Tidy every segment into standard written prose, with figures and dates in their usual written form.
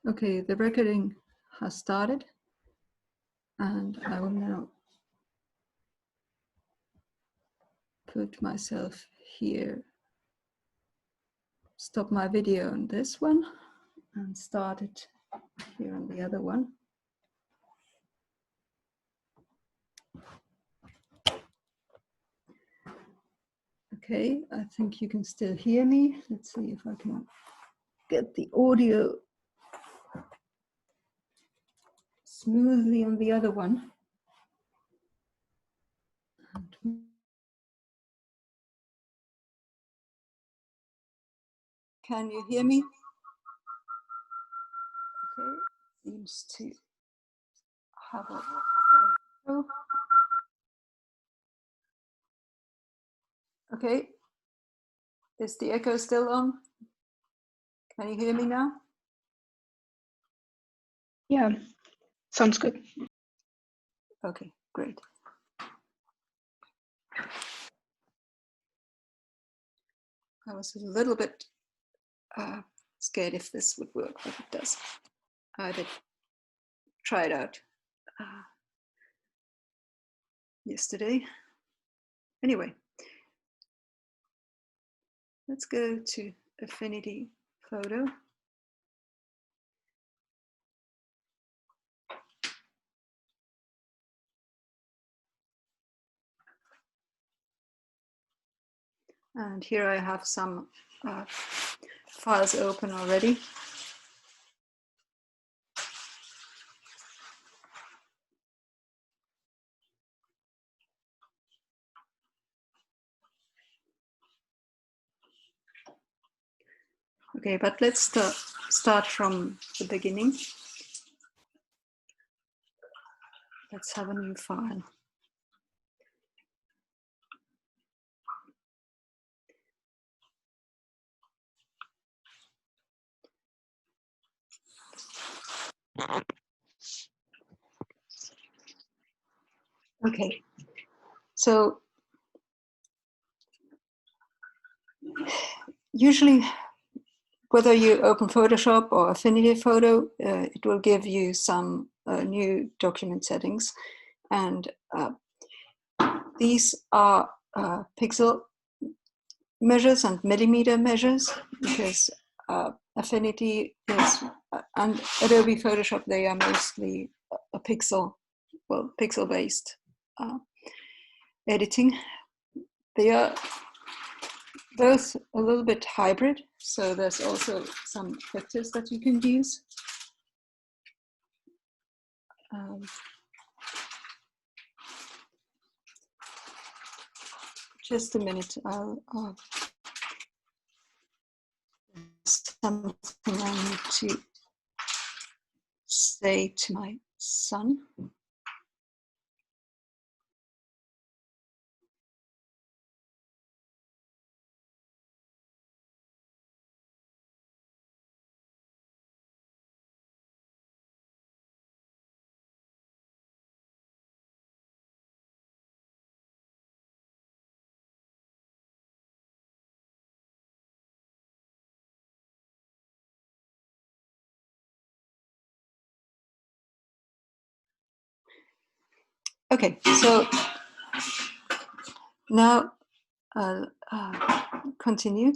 Okay, the recording has started, and I will now put myself here, stop my video on this one, and start it here on the other one. Okay, I think you can still hear me. Let's see if I can get the audio smoothly on the other one. Can you hear me? Okay, seems to have a echo. Okay, is the echo still on? Can you hear me now? Yeah, sounds good. Okay, great. I was a little bit scared if this would work, but it does. I did try it out yesterday. Anyway, let's go to Affinity Photo. And here I have some files open already. Okay, but let's start from the beginning. Let's have a new file. Okay, so usually whether you open Photoshop or Affinity Photo, it will give you some new document settings. And these are pixel measures and millimeter measures, because Affinity is, and Adobe Photoshop, they are mostly a pixel-based editing. They are both a little bit hybrid, so there's also some vectors that you can use. Just a minute, I'll something I need to say to my son. Okay, so now I'll continue.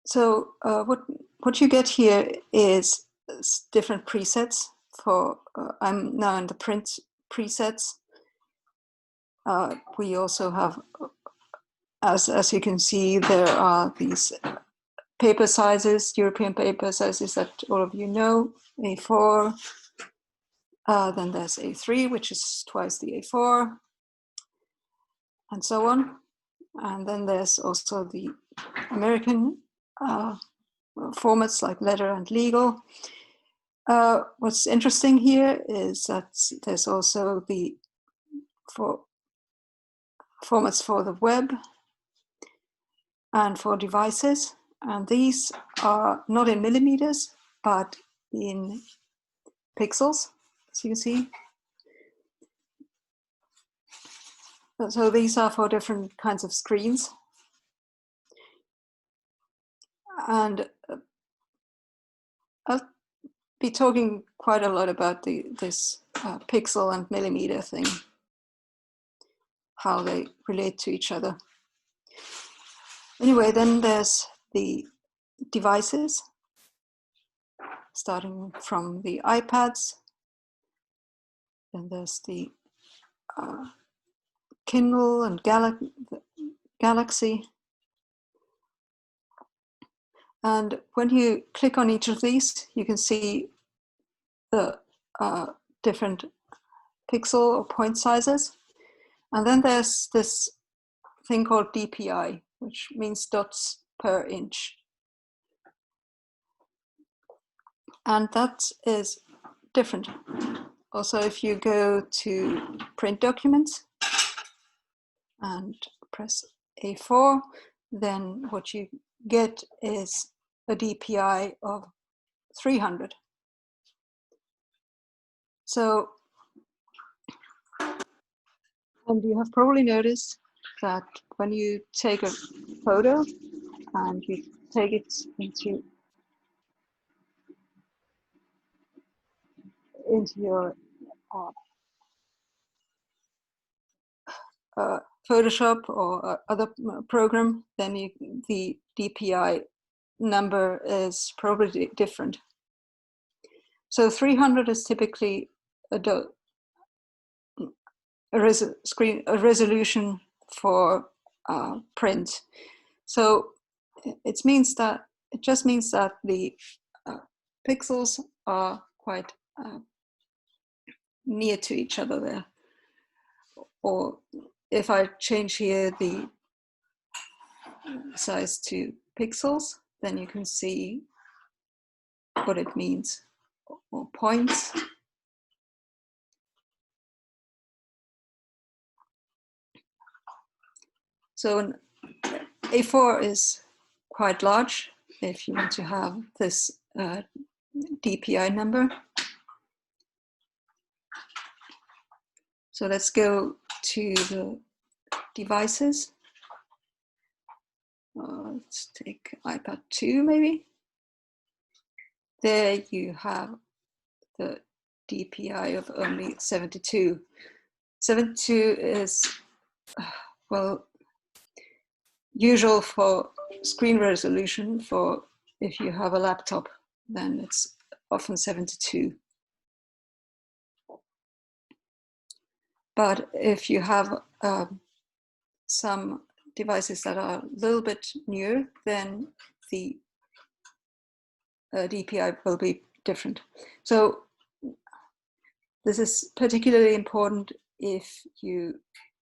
So what you get here is different presets for, I'm now in the print presets. We also have, as you can see, there are these paper sizes, European paper sizes that all of you know, A4, then there's A3, which is twice the A4, and so on. And then there's also the American formats like letter and legal. What's interesting here is that there's also the formats for the web and for devices. And these are not in millimeters, but in pixels, as you can see. So these are for different kinds of screens. And I'll be talking quite a lot about this pixel and millimeter thing, how they relate to each other. Anyway, then there's the devices, starting from the iPads. Then there's the Kindle and Galaxy. And when you click on each of these, you can see the different pixel or point sizes. And then there's this thing called DPI, which means dots per inch. And that is different. Also, if you go to print documents and press A4, then what you get is a DPI of 300. So, and you have probably noticed that when you take a photo and you take it into your Photoshop or other program, then the DPI number is probably different. So 300 is typically a resolution for print. So it just means that the pixels are quite near to each other there. Or if I change here the size to pixels, then you can see what it means, or points. So an A4 is quite large if you want to have this DPI number. So let's go to the devices. Let's take iPad 2 maybe. There you have the DPI of only 72. 72 is, well, usual for screen resolution. For if you have a laptop, then it's often 72. But if you have some devices that are a little bit newer, then the DPI will be different. So this is particularly important if you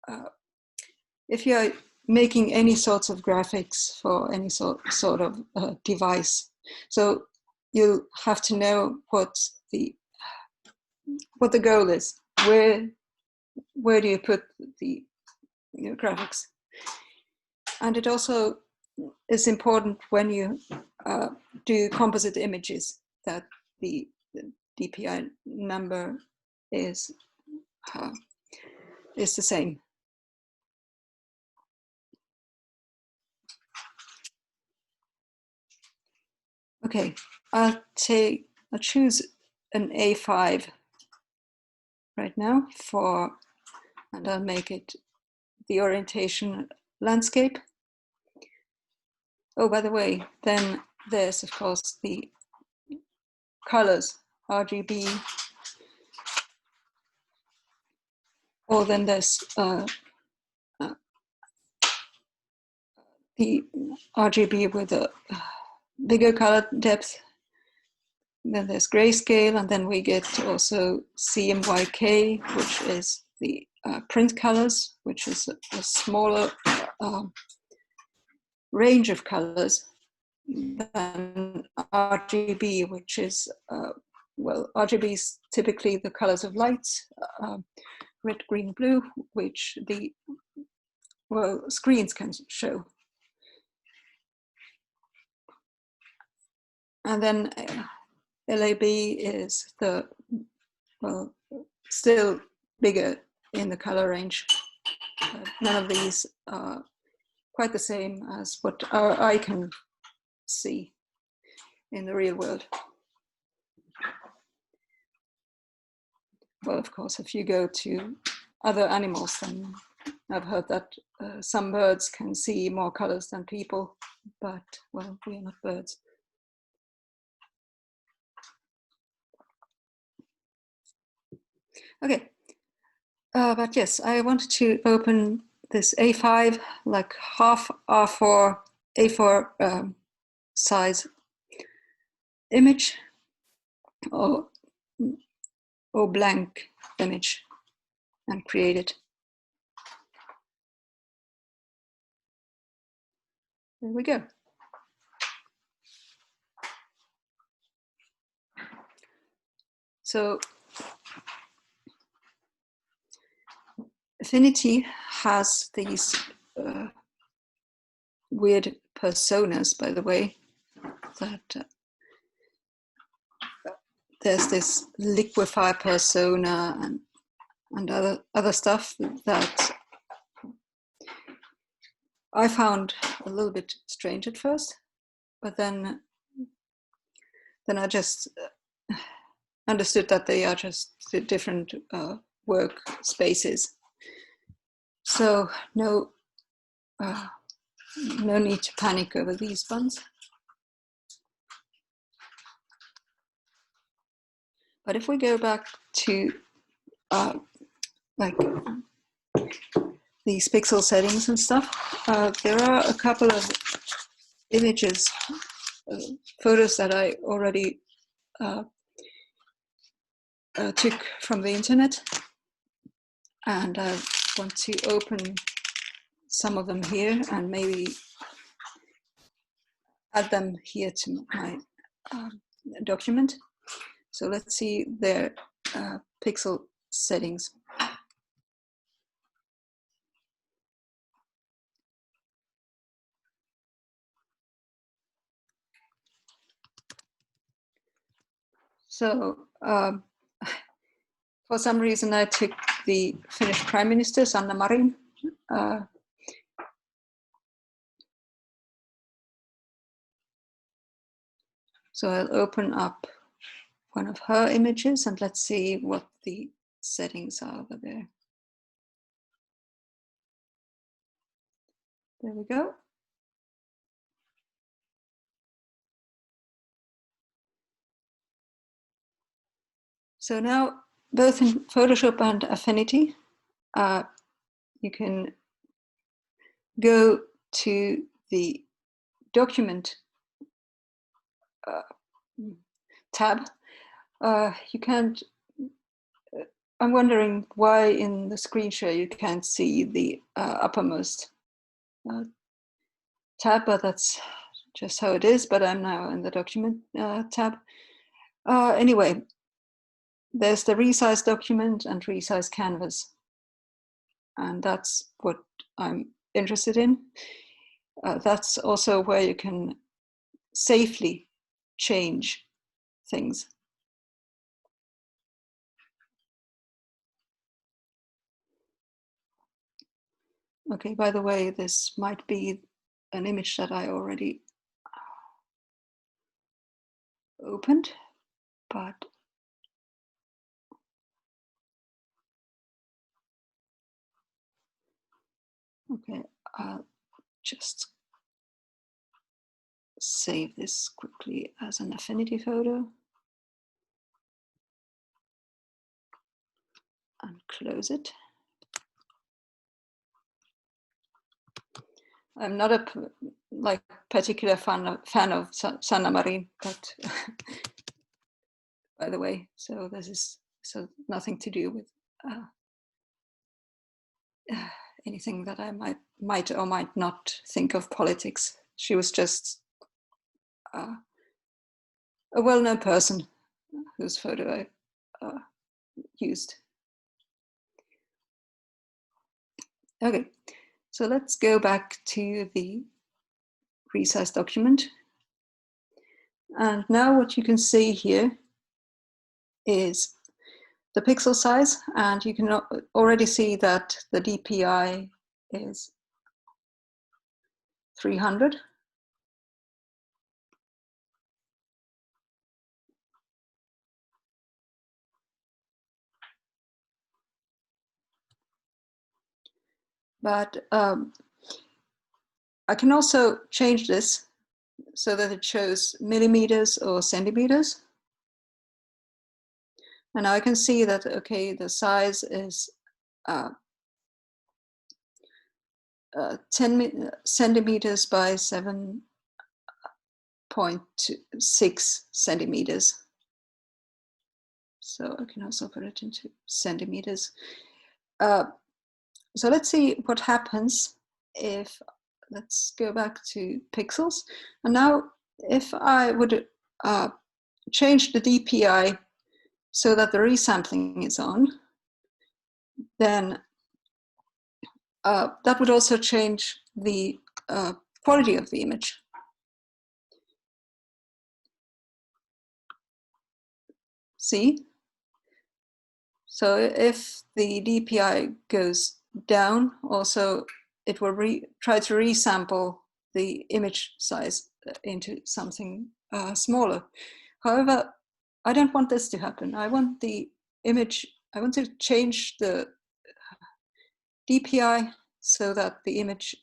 are making any sorts of graphics for any sort of device. So you have to know what the goal is. Where do you put the graphics? And it also is important when you do composite images that the DPI number is the same. Okay, I'll choose an A5 right now and I'll make it the orientation landscape. Oh, by the way, then there's of course the colors, RGB, or then there's the RGB with a bigger color depth. Then there's grayscale, and then we get also CMYK, which is the print colors, which is a smaller range of colors than RGB, which is, well, RGB is typically the colors of lights, red, green, blue, which the, well, screens can show. And then LAB is the, well, still bigger in the color range. None of these are quite the same as what our eye can see in the real world. well, of course, if you go to other animals, then I've heard that some birds can see more colors than people, but well, we are not birds. Okay, but yes, I wanted to open this A5, like half A4 size image, or blank image, and create it. There we go. So Affinity has these weird personas, by the way, that there's this liquefy persona and other stuff that I found a little bit strange at first, but then I just understood that they are just different work spaces. So no need to panic over these ones. But if we go back to like these pixel settings and stuff, there are a couple of images, photos that I already took from the internet, and I want to open some of them here and maybe add them here to my document. So let's see their pixel settings. So for some reason I took the Finnish Prime Minister, Sanna Marin. So I'll open up one of her images and let's see what the settings are over there. There we go. So now, both in Photoshop and Affinity, you can go to the document tab. You can't, I'm wondering why in the screen share you can't see the uppermost tab, but that's just how it is. But I'm now in the document tab. Anyway, there's the resize document and resize canvas. And that's what I'm interested in. That's also where you can safely change things. Okay, by the way, this might be an image that I already opened, but okay, I'll just save this quickly as an Affinity photo and close it. I'm not a particular fan of Sanna Marin, but by the way, so this is nothing to do with anything that I might or might not think of politics. She was just a well-known person whose photo I used. Okay, so let's go back to the resize document. And now what you can see here is the pixel size, and you can already see that the DPI is 300. But I can also change this so that it shows millimeters or centimeters. And now I can see that, okay, the size is 10 centimeters by 7.6 centimeters. So I can also put it into centimeters. So let's see what happens if, let's go back to pixels. And now if I would change the DPI so that the resampling is on, then that would also change the quality of the image. See? So if the DPI goes down, also it will try to resample the image size into something smaller. However, I don't want this to happen. I want the image, I want to change the DPI so that the image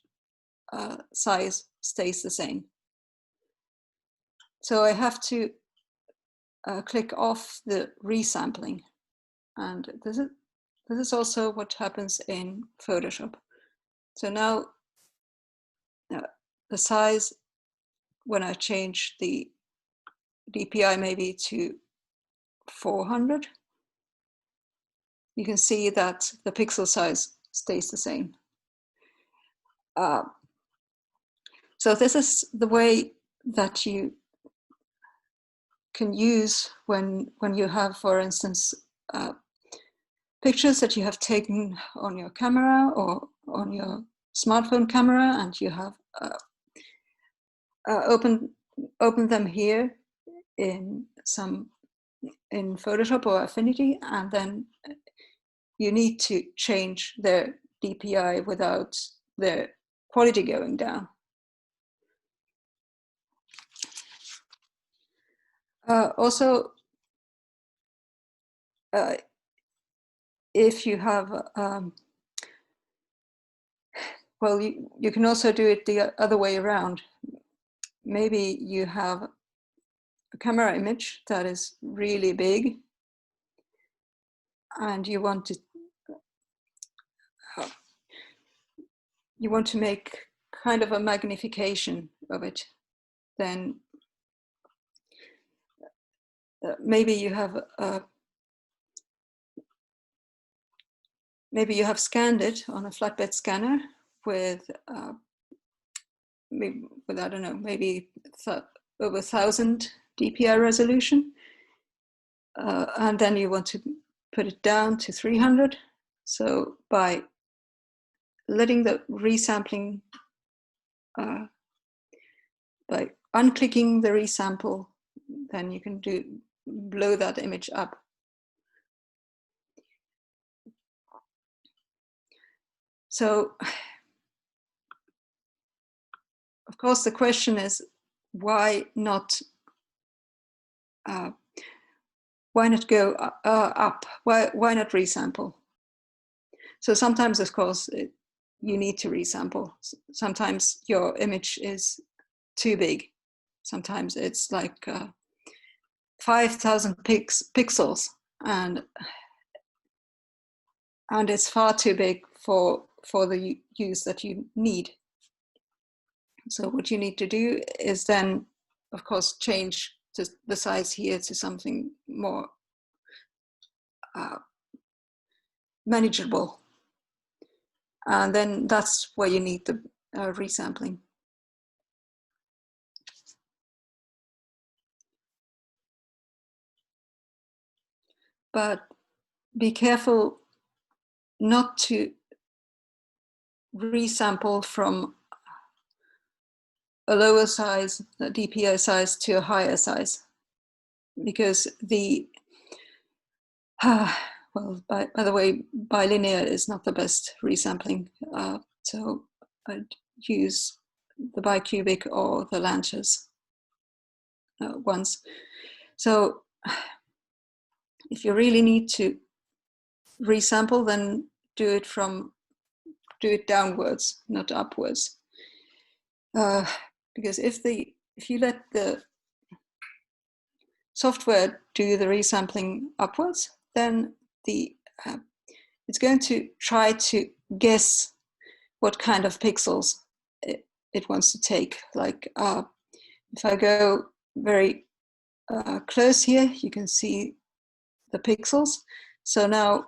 size stays the same. So I have to click off the resampling. And this is also what happens in Photoshop. So now the size, when I change the DPI maybe to 400, you can see that the pixel size stays the same. So this is the way that you can use when you have, for instance, pictures that you have taken on your camera or on your smartphone camera, and you have open them here in Photoshop or Affinity, and then you need to change their DPI without their quality going down. Also, if you have, well, you can also do it the other way around. Maybe you have a camera image that is really big, and you want to make kind of a magnification of it. Then maybe you have scanned it on a flatbed scanner with I don't know, maybe over 1000 DPI resolution, and then you want to put it down to 300. So by letting the resampling, by unclicking the resample, then you can blow that image up. So, of course, the question is, why not go up? Why not resample? So sometimes, of course, you need to resample. Sometimes your image is too big. Sometimes it's like 5,000 pixels, and it's far too big for the use that you need. So what you need to do is then, of course, change the size here to something more manageable. And then that's where you need the resampling. But be careful not to resample from a lower size, the DPI size, to a higher size, because well, by the way, bilinear is not the best resampling. So I'd use the bicubic or the Lanchas ones. So if you really need to resample, then do it from do it downwards, not upwards. Because if you let the software do the resampling upwards, then it's going to try to guess what kind of pixels it wants to take. Like if I go very close here, you can see the pixels. So now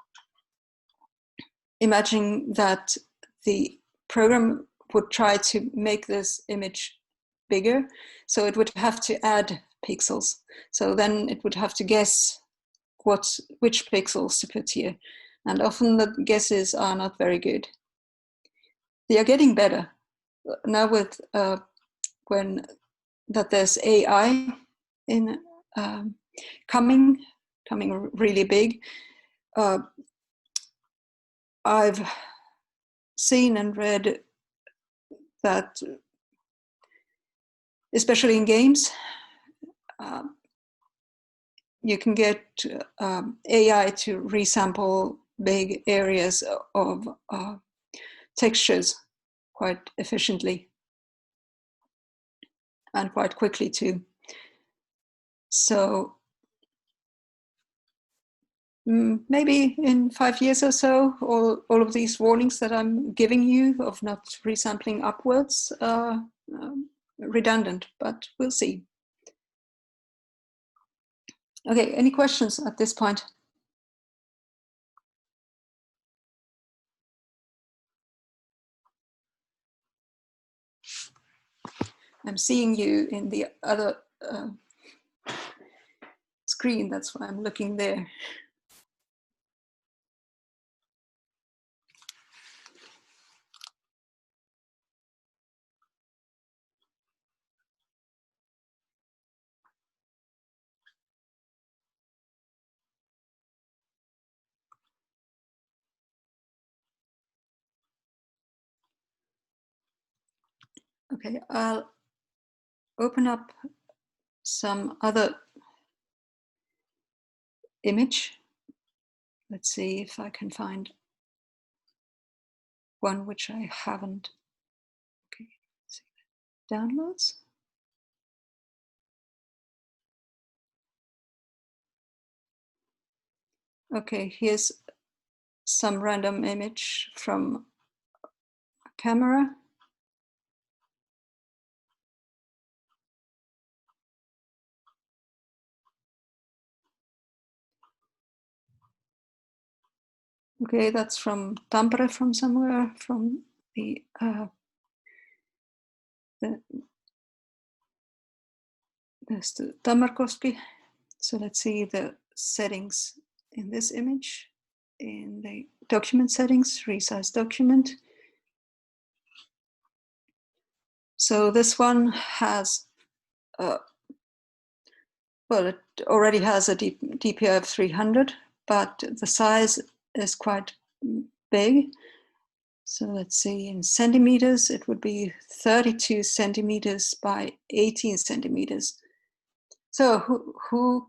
imagine that the program would try to make this image bigger, so it would have to add pixels. So then it would have to guess which pixels to put here. And often the guesses are not very good. They are getting better. Now with when that there's AI in coming really big, I've seen and read that, especially in games, you can get AI to resample big areas of textures quite efficiently and quite quickly too. So maybe in 5 years or so, all of these warnings that I'm giving you of not resampling upwards are redundant, but we'll see. Okay, any questions at this point? I'm seeing you in the other screen, that's why I'm looking there. Okay, I'll open up some other image. Let's see if I can find one which I haven't. Okay, let's see. Downloads. Okay, here's some random image from a camera. Okay, that's from Tampere, from somewhere, from there's the Tammerkoski. So let's see the settings in this image, in the document settings, resize document. So this one has, well, it already has a DPI of 300, but the size is quite big. So let's see, in centimeters, it would be 32 centimeters by 18 centimeters. So who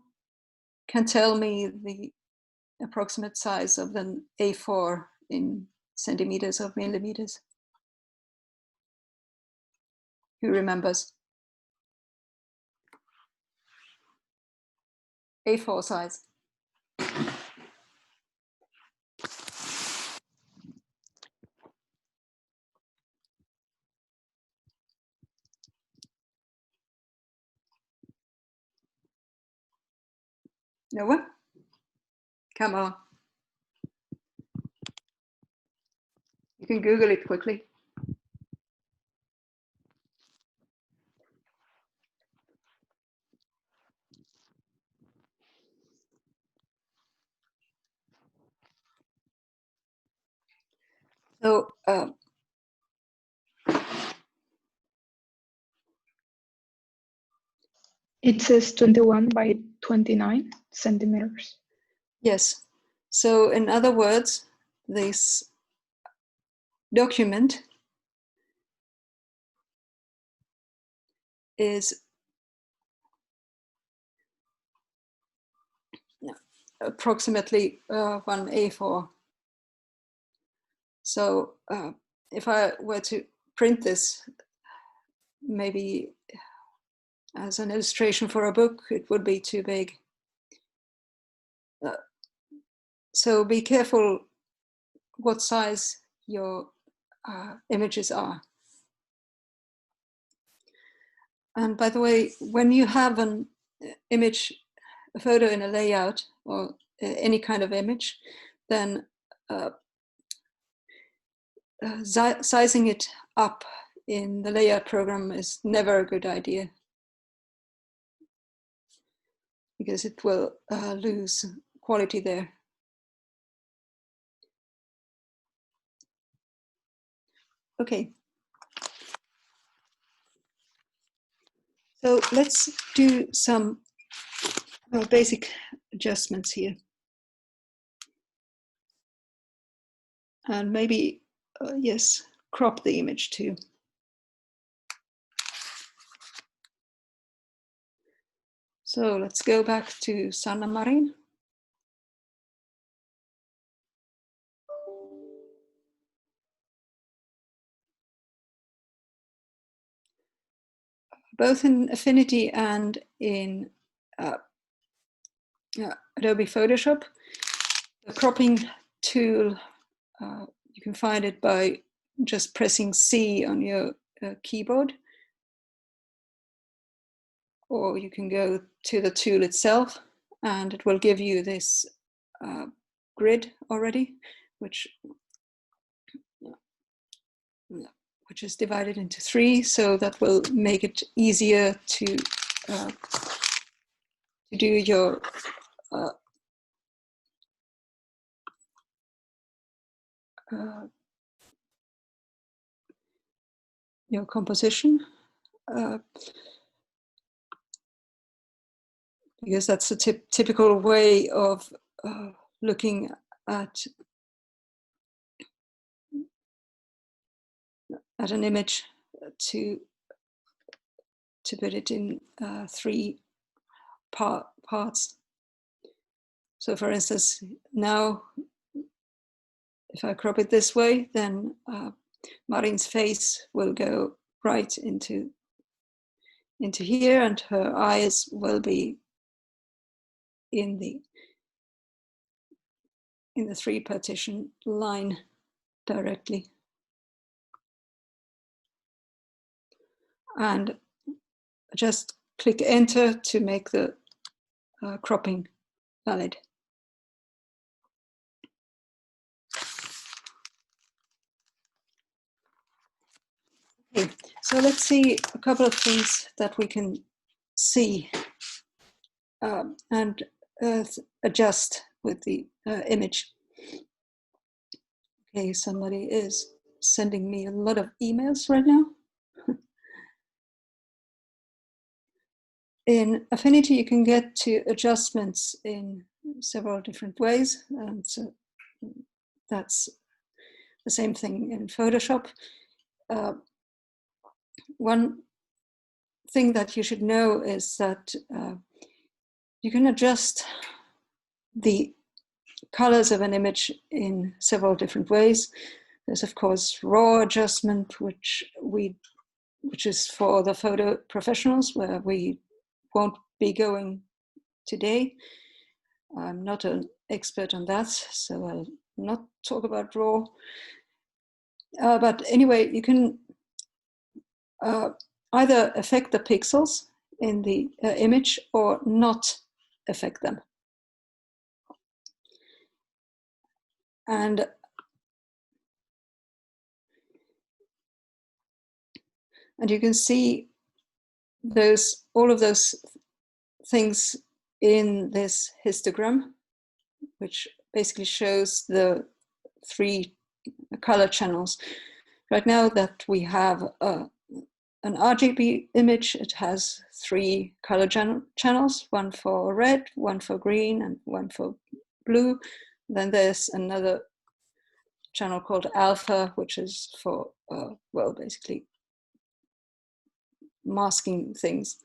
can tell me the approximate size of an A4 in centimeters or millimeters? Who remembers? A4 size. No one? Come on. You can Google it quickly. So It says 21 by 29 centimeters. yes. So in other words, this document is approximately one A4. So if I were to print this, maybe as an illustration for a book, it would be too big. So be careful what size your images are. And by the way, when you have an image, a photo in a layout or any kind of image, then sizing it up in the layout program is never a good idea, because it will lose quality there. Okay. So let's do some basic adjustments here. And maybe, yes, crop the image too. So let's go back to Sanna Marin. Both in Affinity and in Adobe Photoshop, the cropping tool, you can find it by just pressing C on your keyboard, or you can go to the tool itself and it will give you this grid already, which is divided into 3, so that will make it easier to do your composition, because that's a typical way of looking at an image, to put it in 3 parts. So for instance, now if I crop it this way, then Marin's face will go right into here, and her eyes will be in the 3 partition line directly. And just click enter to make the cropping valid. Okay, so let's see a couple of things that we can see and adjust with the image. Okay, somebody is sending me a lot of emails right now. In Affinity, you can get to adjustments in several different ways, and so that's the same thing in Photoshop. One thing that you should know is that you can adjust the colors of an image in several different ways. There's of course raw adjustment, which is for the photo professionals, where we won't be going today. I'm not an expert on that, so I'll not talk about raw. But anyway, you can either affect the pixels in the image or not affect them. And you can see all of those things in this histogram, which basically shows the 3 color channels. Right now that we have an RGB image, it has 3 color channels, one for red, one for green, and one for blue. Then there's another channel called alpha, which is for, well, basically masking things.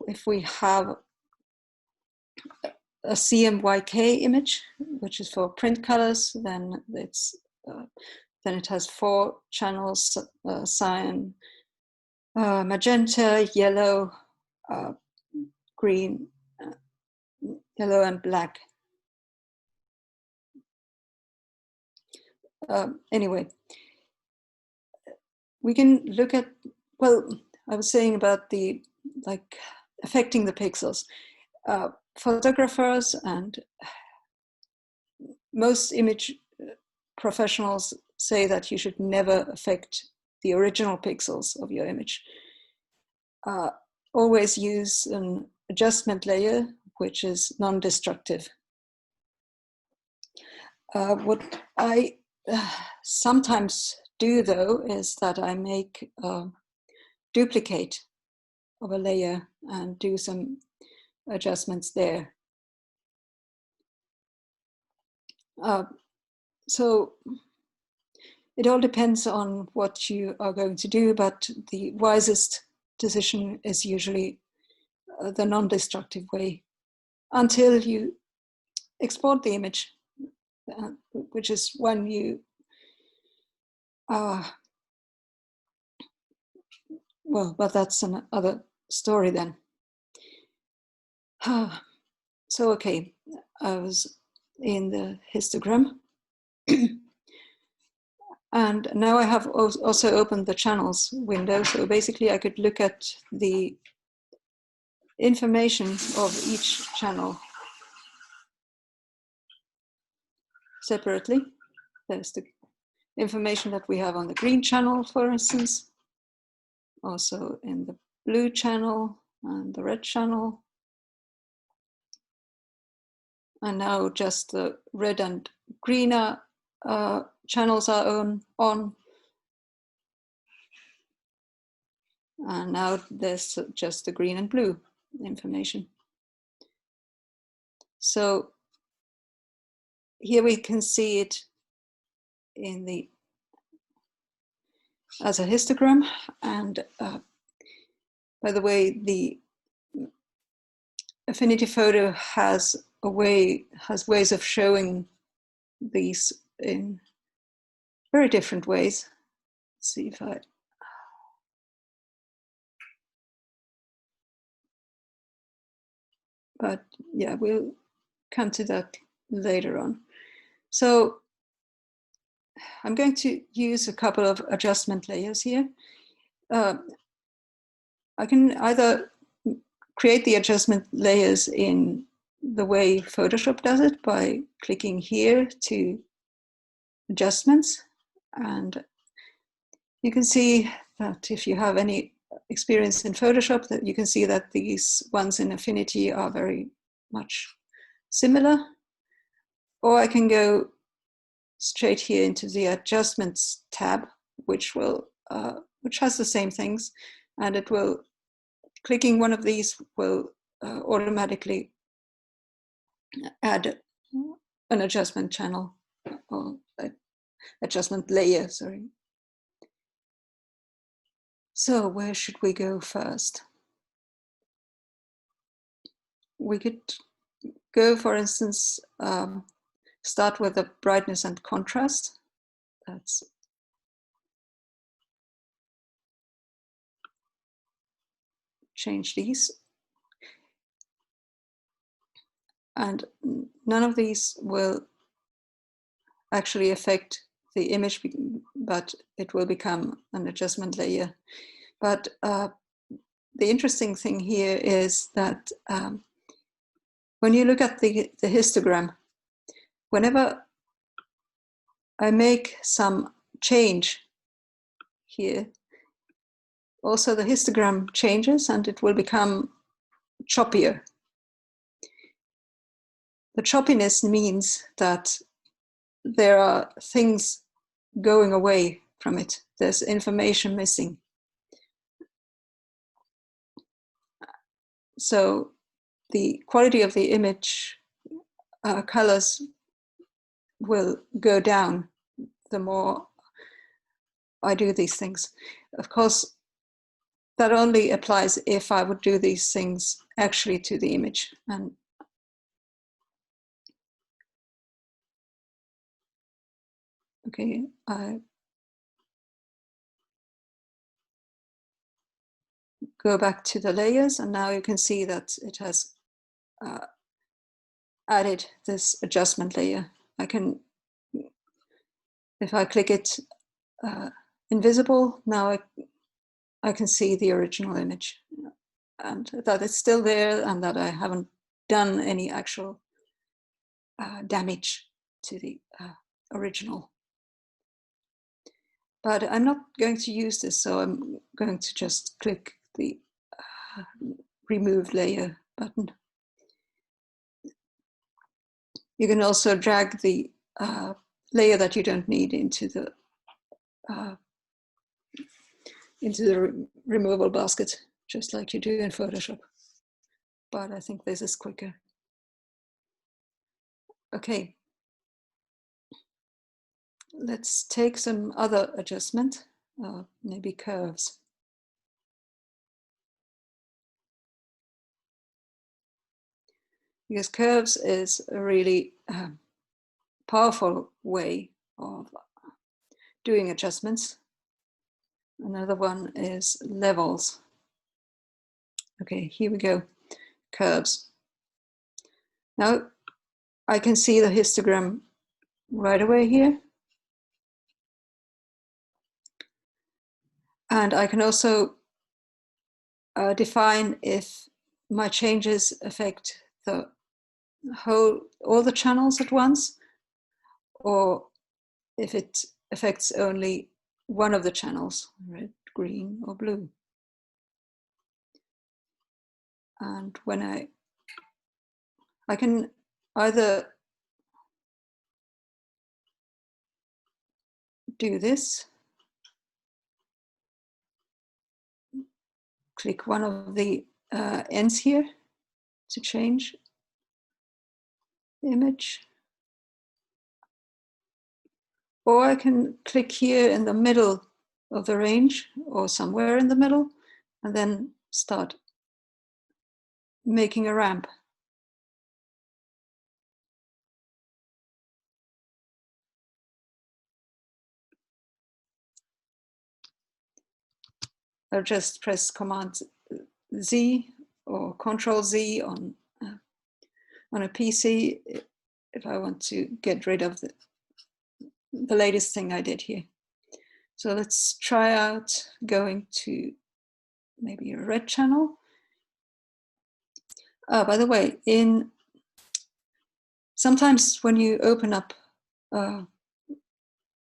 If we have a CMYK image, which is for print colors, then it's then it has 4 channels, cyan, magenta, yellow, green, yellow and black. Anyway, we can look at, well, I was saying about the, like, affecting the pixels. Photographers and most image professionals say that you should never affect the original pixels of your image. Always use an adjustment layer, which is non-destructive. What I sometimes do, though, is that I make a duplicate of a layer and do some adjustments there. So it all depends on what you are going to do, but the wisest decision is usually the non-destructive way until you export the image, which is when you well, but that's another story then. So, okay, I was in the histogram. And now I have also opened the channels window. So basically I could look at the information of each channel separately. There's the information that we have on the green channel, for instance, also in the blue channel and the red channel. And now just the red and green channels are on. And now there's just the green and blue information. So here we can see it in the as a histogram. And by the way, the Affinity Photo has ways of showing these in very different ways. Let's see if I but yeah, we'll come to that later on. So I'm going to use a couple of adjustment layers here. I can either create the adjustment layers in the way Photoshop does it by clicking here to adjustments. And you can see that if you have any experience in Photoshop, that you can see that these ones in Affinity are very much similar. Or I can go straight here into the adjustments tab, which has the same things, and it will, clicking one of these will automatically add an adjustment channel, or adjustment layer, sorry. So where should we go first? We could go, for instance, start with the brightness and contrast. That's change these. And none of these will actually affect the image, but it will become an adjustment layer. But the interesting thing here is that when you look at the histogram, whenever I make some change here, also the histogram changes and it will become choppier. The choppiness means that there are things going away from it. There's information missing. So the quality of the image colors will go down the more I do these things. Of course, that only applies if I would do these things actually to the image. And okay, I go back to the layers, and now you can see that it has added this adjustment layer. I can, if I click it invisible, now I can see the original image, and that it's still there, and that I haven't done any actual damage to the original. But I'm not going to use this, so I'm going to just click the remove layer button. You can also drag the layer that you don't need into the removal basket, just like you do in Photoshop. But I think this is quicker. Okay. Let's take some other adjustment, maybe curves. Because curves is a really powerful way of doing adjustments. Another one is levels. Okay, here we go, curves. Now I can see the histogram right away here. And I can also define if my changes affect the all the channels at once, or if it affects only one of the channels, red, green, or blue. And when I can either do this, click one of the ends here to change the image, or I can click here in the middle of the range, or somewhere in the middle, and then start making a ramp. I'll just press Command Z or Control Z on a PC if I want to get rid of the latest thing I did here. So let's try out going to maybe a red channel. By the way, sometimes when you open up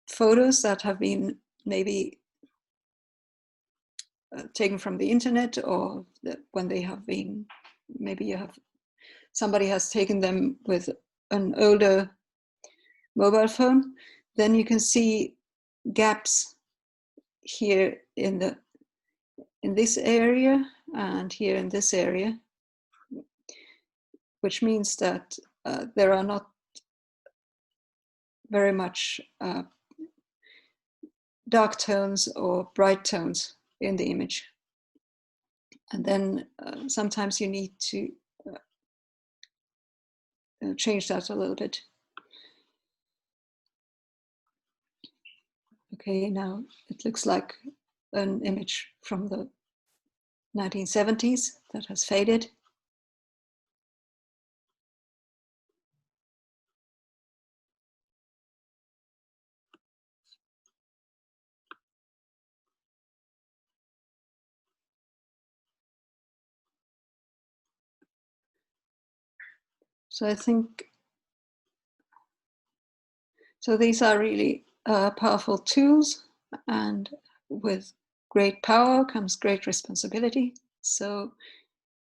photos that have been maybe taken from the internet, or when they have been, maybe somebody has taken them with an older mobile phone, then you can see gaps here in this area and here in this area, which means that there are not very much dark tones or bright tones in the image. And then sometimes you need to change that a little bit. Okay, now it looks like an image from the 1970s that has faded. So I think, so these are really powerful tools, and with great power comes great responsibility. So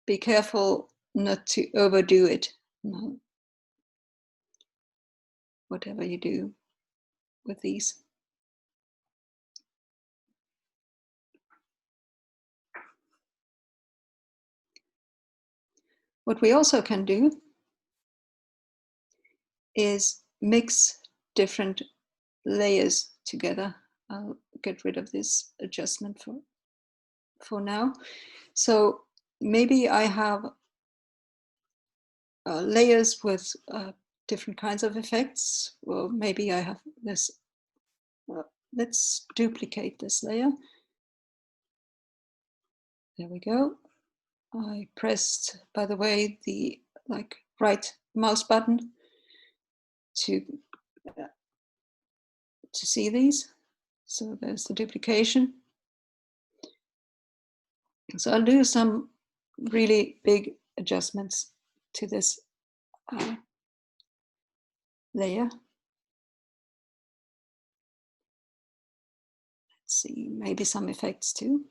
be careful not to overdo it, whatever you do with these. What we also can do is mix different layers together. I'll get rid of this adjustment for now. So maybe I have layers with different kinds of effects. Well, maybe I have this. Let's duplicate this layer. There we go. I pressed, by the way, the right mouse button to see these. So there's the duplication. So I'll do some really big adjustments to this layer. Let's see, maybe some effects too.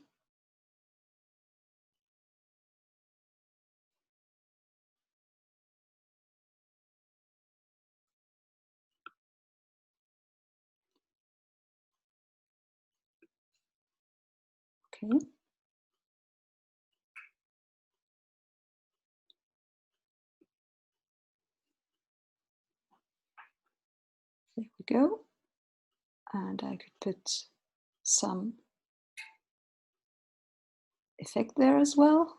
Okay. There we go. And I could put some effect there as well.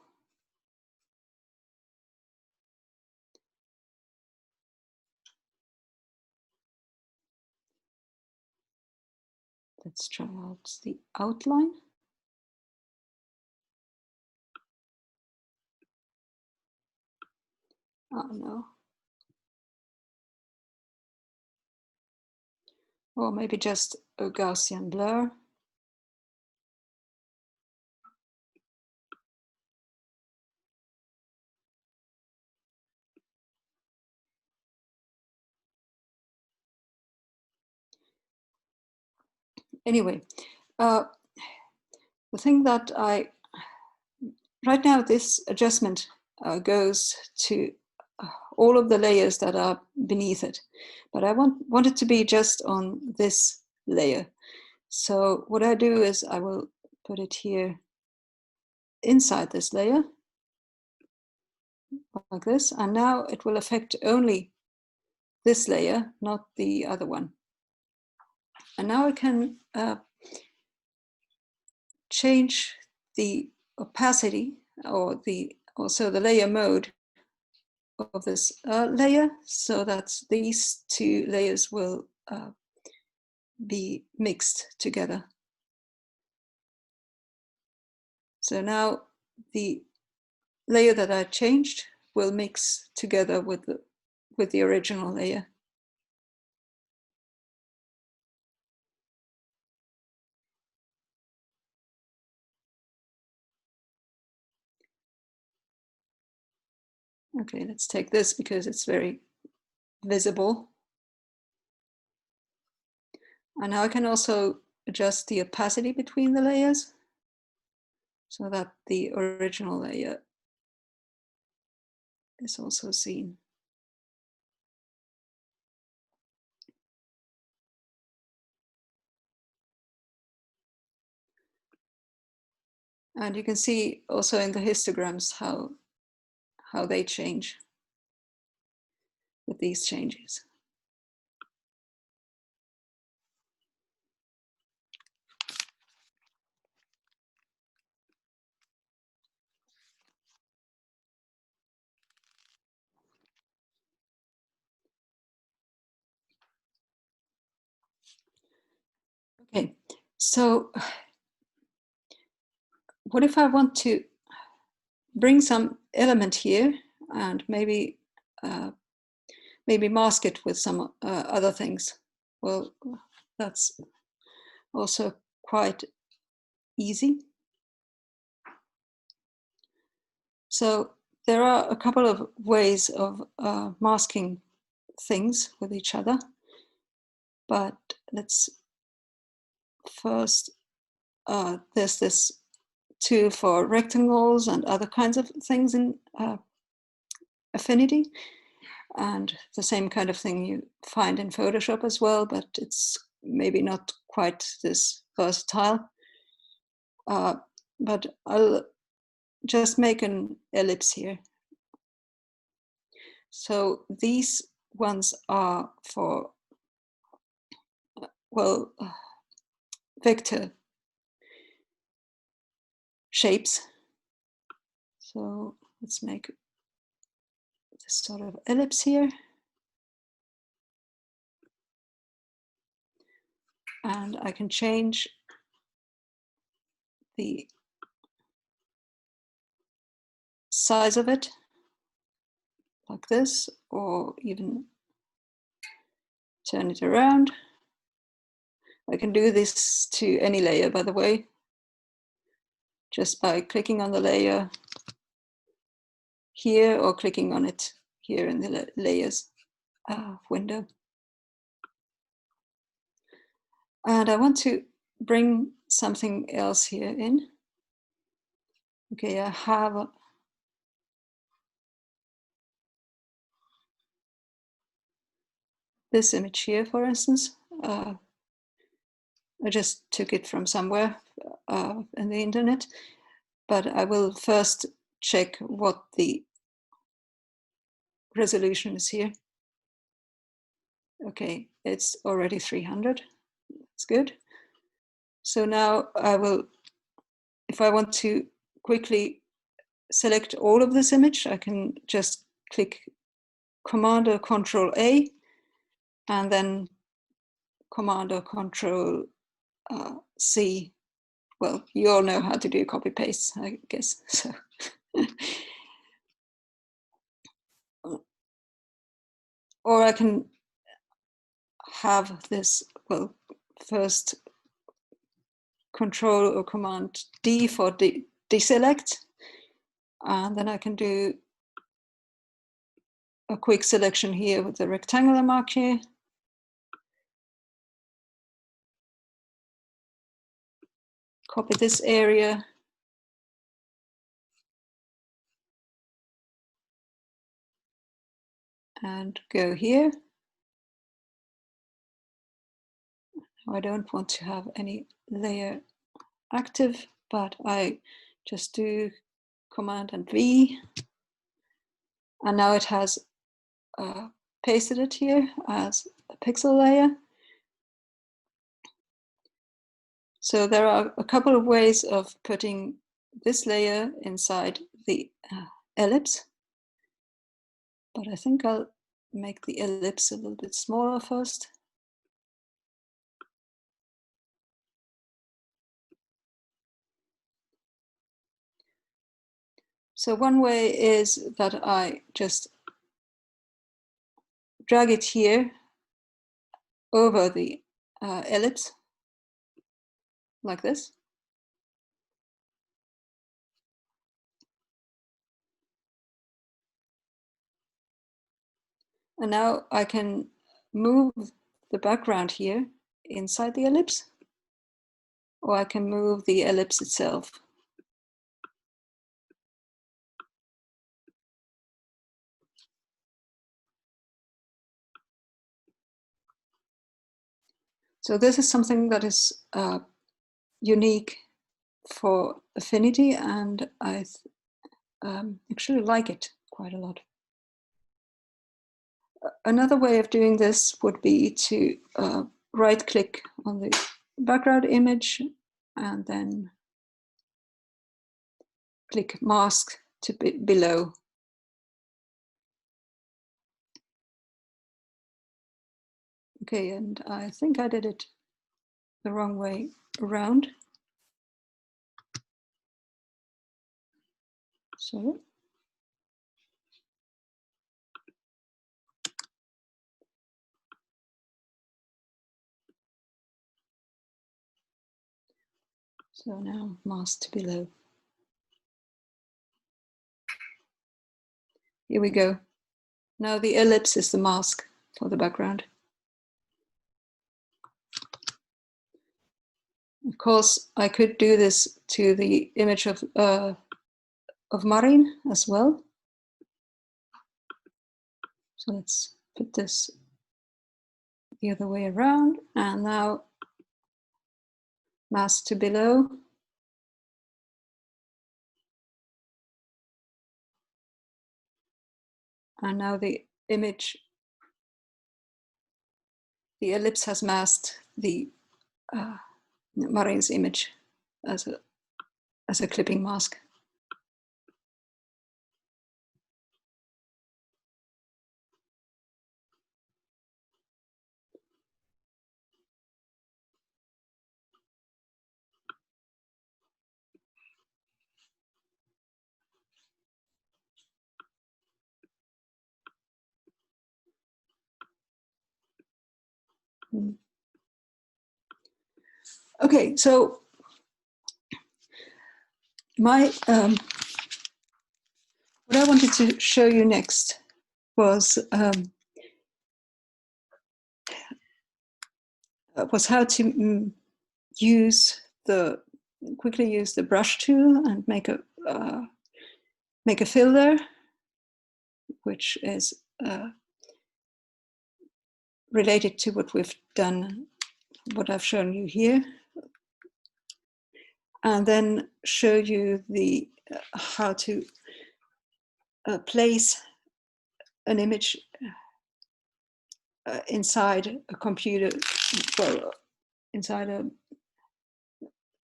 Let's try out the outline. Oh no. Or maybe just a Gaussian blur. Anyway, the thing that right now this adjustment goes to all of the layers that are beneath it, but I want it to be just on this layer. So what I do is I will put it here inside this layer like this, and now it will affect only this layer, not the other one. And now I can change the opacity or also the layer mode of this layer so that these two layers will be mixed together. So now the layer that I changed will mix together with the original layer. Okay, let's take this because it's very visible. And now I can also adjust the opacity between the layers so that the original layer is also seen. And you can see also in the histograms how they change with these changes. Okay, so what if I want to bring some element here and maybe mask it with some other things? Well, that's also quite easy. So there are a couple of ways of masking things with each other, but let's first, there's this tool for rectangles and other kinds of things in Affinity, and the same kind of thing you find in Photoshop as well, but it's maybe not quite this versatile. But I'll just make an ellipse here. So these ones are for, well, vector shapes. So let's make this sort of ellipse here. And I can change the size of it, like this, or even turn it around. I can do this to any layer, by the way, just by clicking on the layer here or clicking on it here in the layers window. And I want to bring something else here in. Okay, I have this image here, for instance. I just took it from somewhere in the internet, but I will first check what the resolution is here. Okay, it's already 300. It's good. So now I will, if I want to quickly select all of this image, I can just click Command or Control A, and then Command or Control C. Well, you all know how to do copy paste, I guess. So. Or I can have this, well, first Control or Command D for deselect, and then I can do a quick selection here with the rectangular mark here. Copy this area. And go here. I don't want to have any layer active, but I just do Command and V. And now it has pasted it here as a pixel layer. So there are a couple of ways of putting this layer inside the ellipse, but I think I'll make the ellipse a little bit smaller first. So one way is that I just drag it here over the ellipse, like this. And now I can move the background here inside the ellipse, or I can move the ellipse itself. So this is something that is unique for Affinity, and I actually like it quite a lot. Another way of doing this would be to right-click on the background image and then click Mask to below. Okay, and I think I did it the wrong way around. So now mask to below. Here we go. Now the ellipse is the mask for the background. Of course, I could do this to the image of Marin as well. So let's put this the other way around, and now mask to below. And now the image, the ellipse has masked the Marin's image as a clipping mask. Okay, so what I wanted to show you next was how to quickly use the brush tool and make a filter, which is related to what we've done, what I've shown you here, and then show you the how to place an image inside a computer, well, inside a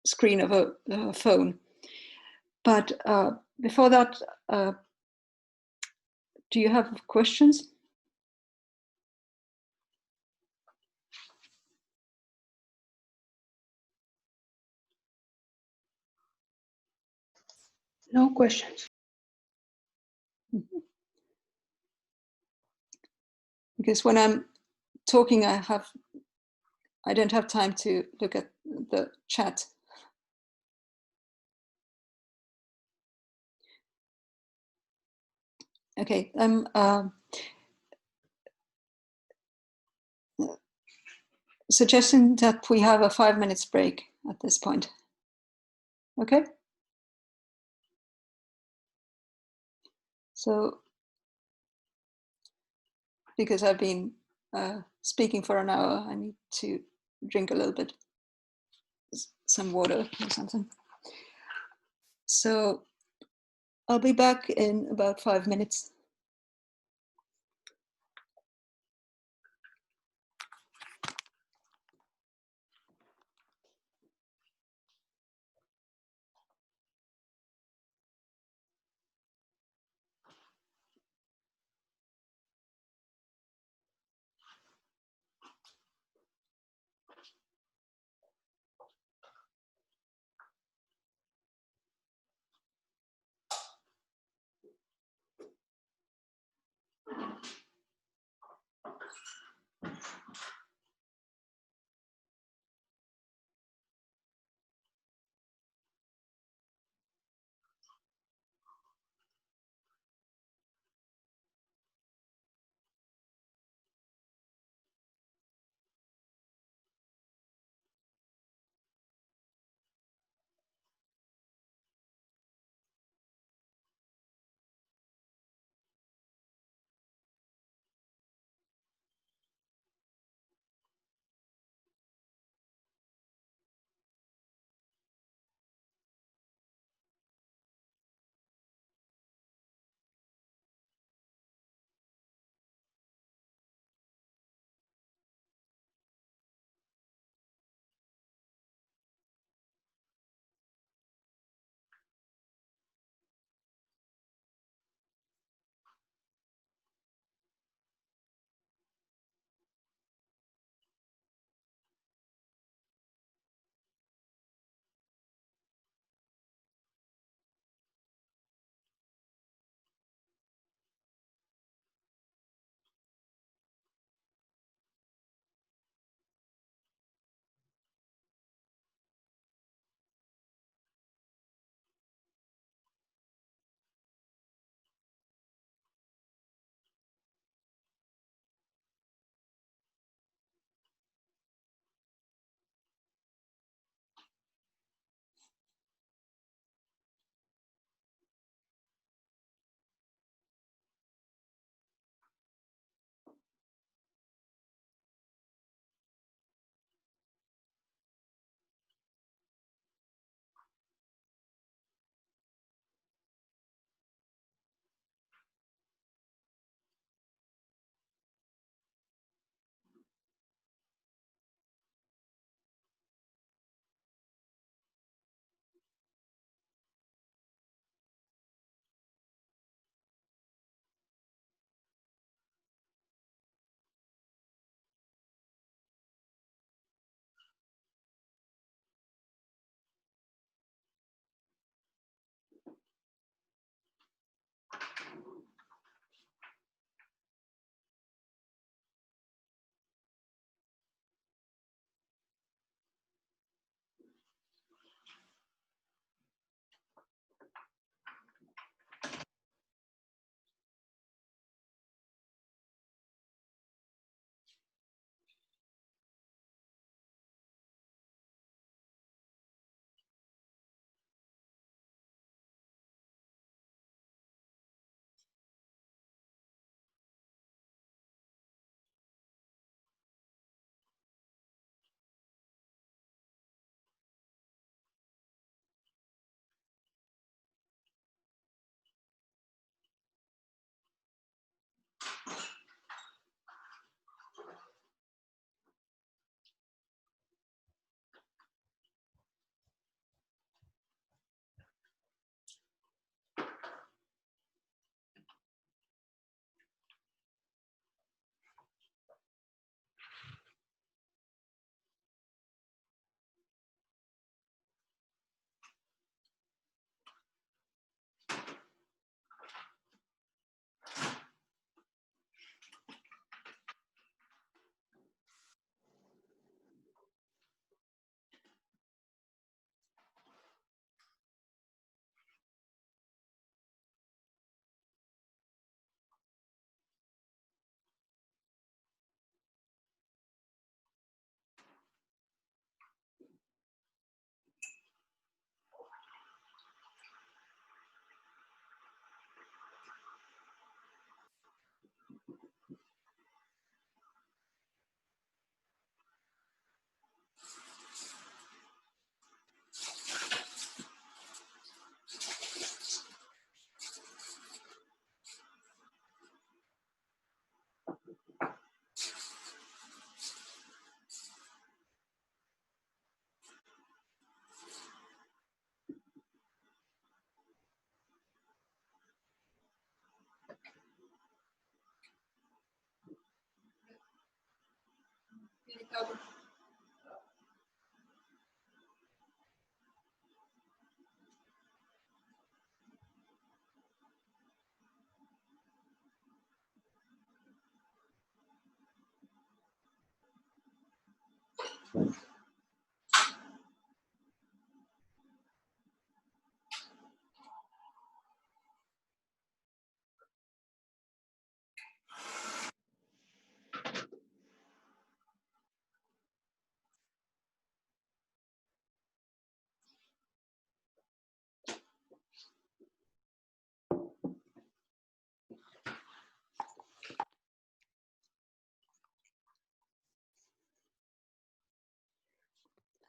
screen of a phone. But before that, do you have questions? No questions. Because when I'm talking, I don't have time to look at the chat. Okay, I'm suggesting that we have a 5 minutes break at this point. Okay? So, because I've been speaking for an hour, I need to drink a little bit, some water or something. So I'll be back in about 5 minutes.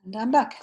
And I'm back.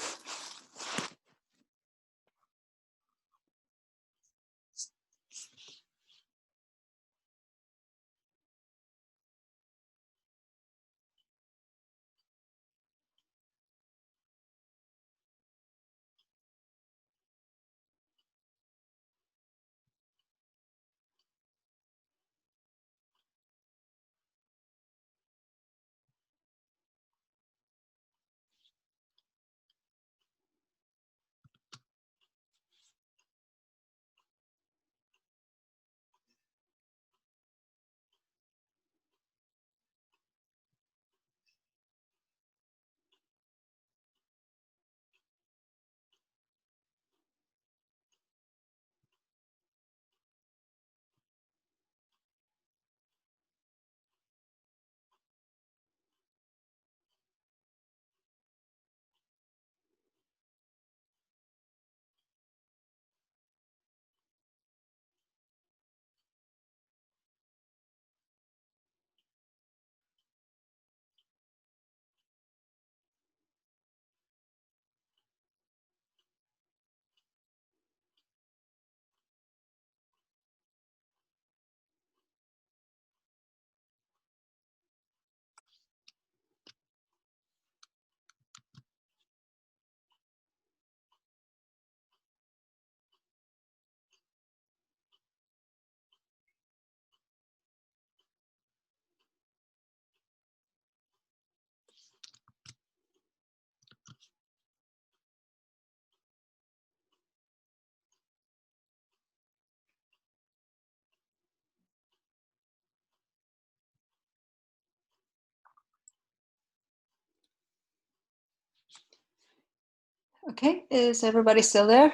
Okay, is everybody still there?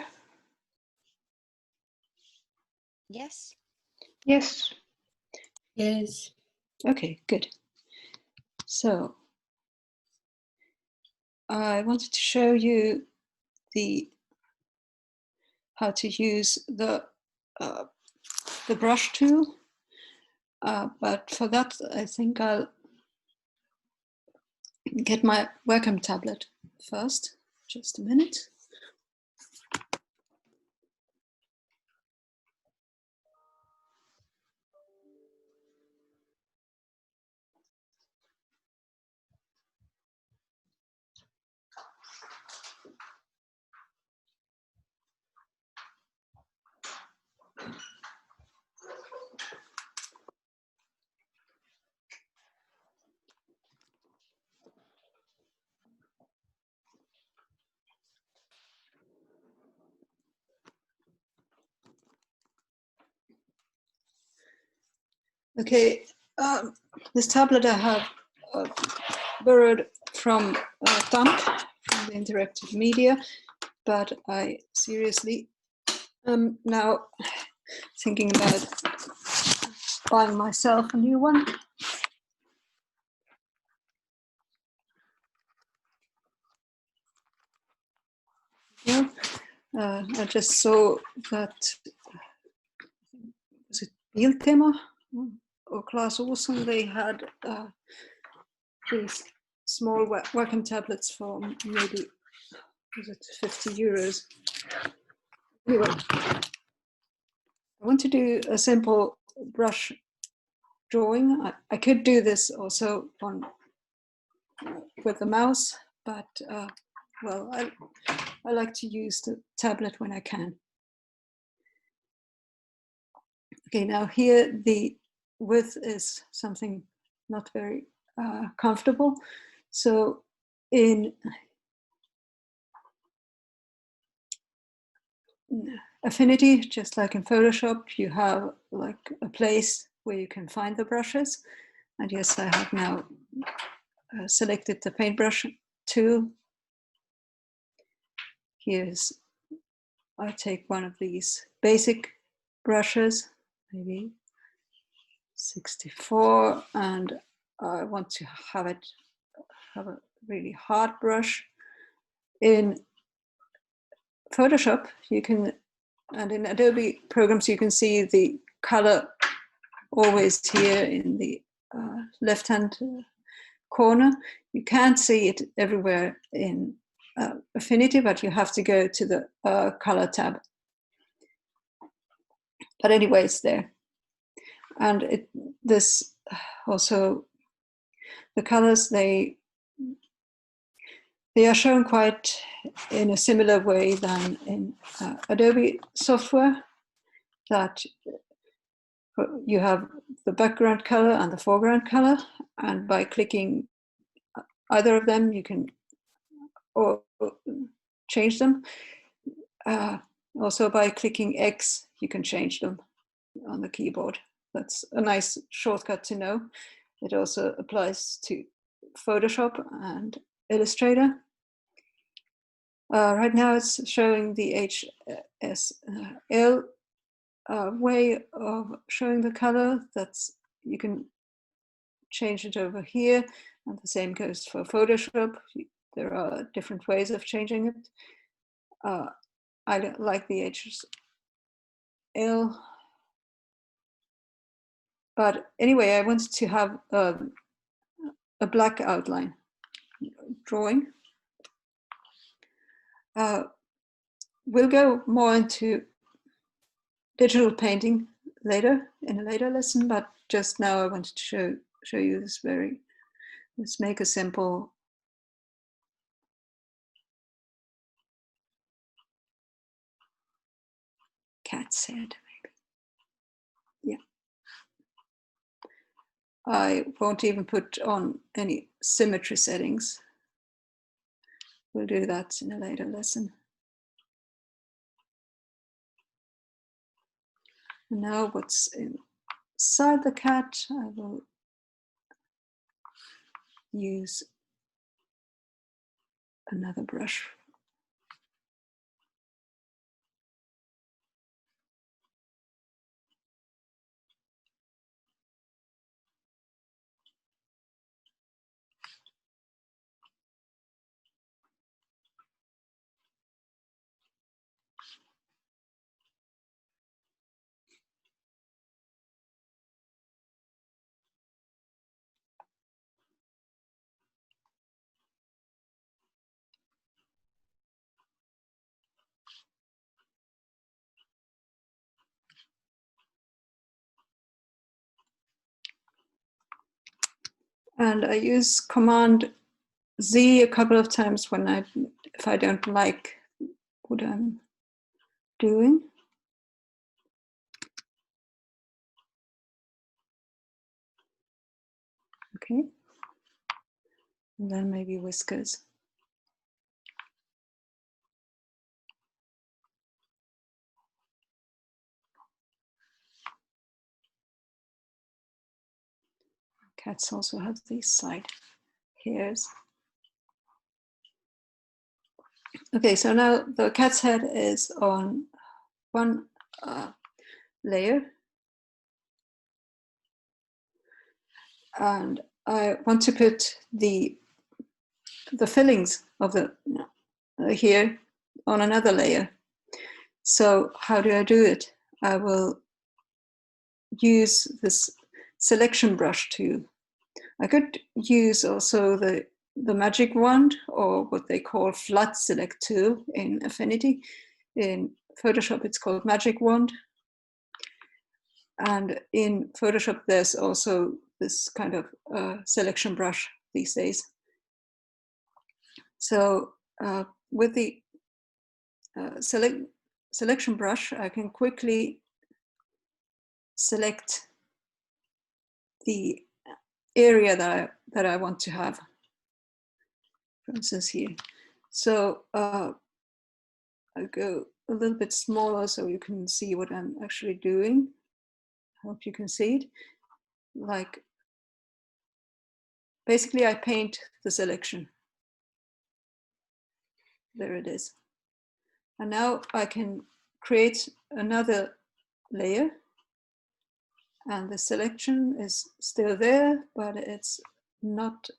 Yes. Yes. Yes. Okay, good. So I wanted to show you how to use the brush tool, but for that I think I'll get my Wacom tablet first. Just a minute. Okay, this tablet I have borrowed from TAMK, from the interactive media, but I seriously am now thinking about buying myself a new one. Yeah, I just saw that, was it Biltema or Claes Olsson, they had these small Wacom tablets for maybe, was it 50 euros? Anyway, I want to do a simple brush drawing. I could do this also on with the mouse, but well, I like to use the tablet when I can. Okay, now here the width is something not very comfortable, So in Affinity, just like in Photoshop, you have like a place where you can find the brushes. And yes, I have now selected the paintbrush tool. Here's, I take one of these basic brushes, maybe 64, and I want to have a really hard brush. In Photoshop, you can, and in Adobe programs, you can see the color always here in the left-hand corner. You can't see it everywhere in Affinity, but you have to go to the color tab. But anyway, it's there. And this also, the colors, they are shown quite in a similar way than in Adobe software, that you have the background color and the foreground color, and by clicking either of them, you can change them. Also by clicking X, you can change them on the keyboard. That's a nice shortcut to know. It also applies to Photoshop and Illustrator. Right now it's showing the HSL way of showing the color. That's, you can change it over here, and the same goes for Photoshop. There are different ways of changing it. I don't like the HSL, but anyway, I wanted to have a black outline drawing. We'll go more into digital painting later, in a later lesson, but just now I wanted to show you this let's make a simple cat's head, maybe. Yeah. I won't even put on any symmetry settings. We'll do that in a later lesson. And now what's inside the cat, I will use another brush. And I use Command Z a couple of times when if I don't like what I'm doing. Okay. And then maybe whiskers. Cats also have these side hairs. Okay, so now the cat's head is on one layer. And I want to put the fillings of the here on another layer. So how do I do it? I will use this selection brush tool. I could use also the magic wand, or what they call flat select tool in Affinity. In Photoshop, it's called magic wand. And in Photoshop, there's also this kind of selection brush these days. So with the selection brush, I can quickly select the area that I want to have. for instance here. So I'll go a little bit smaller so you can see what I'm actually doing. I hope you can see it. Like, basically I paint the selection. There it is. And now I can create another layer, and the selection is still there, but it's not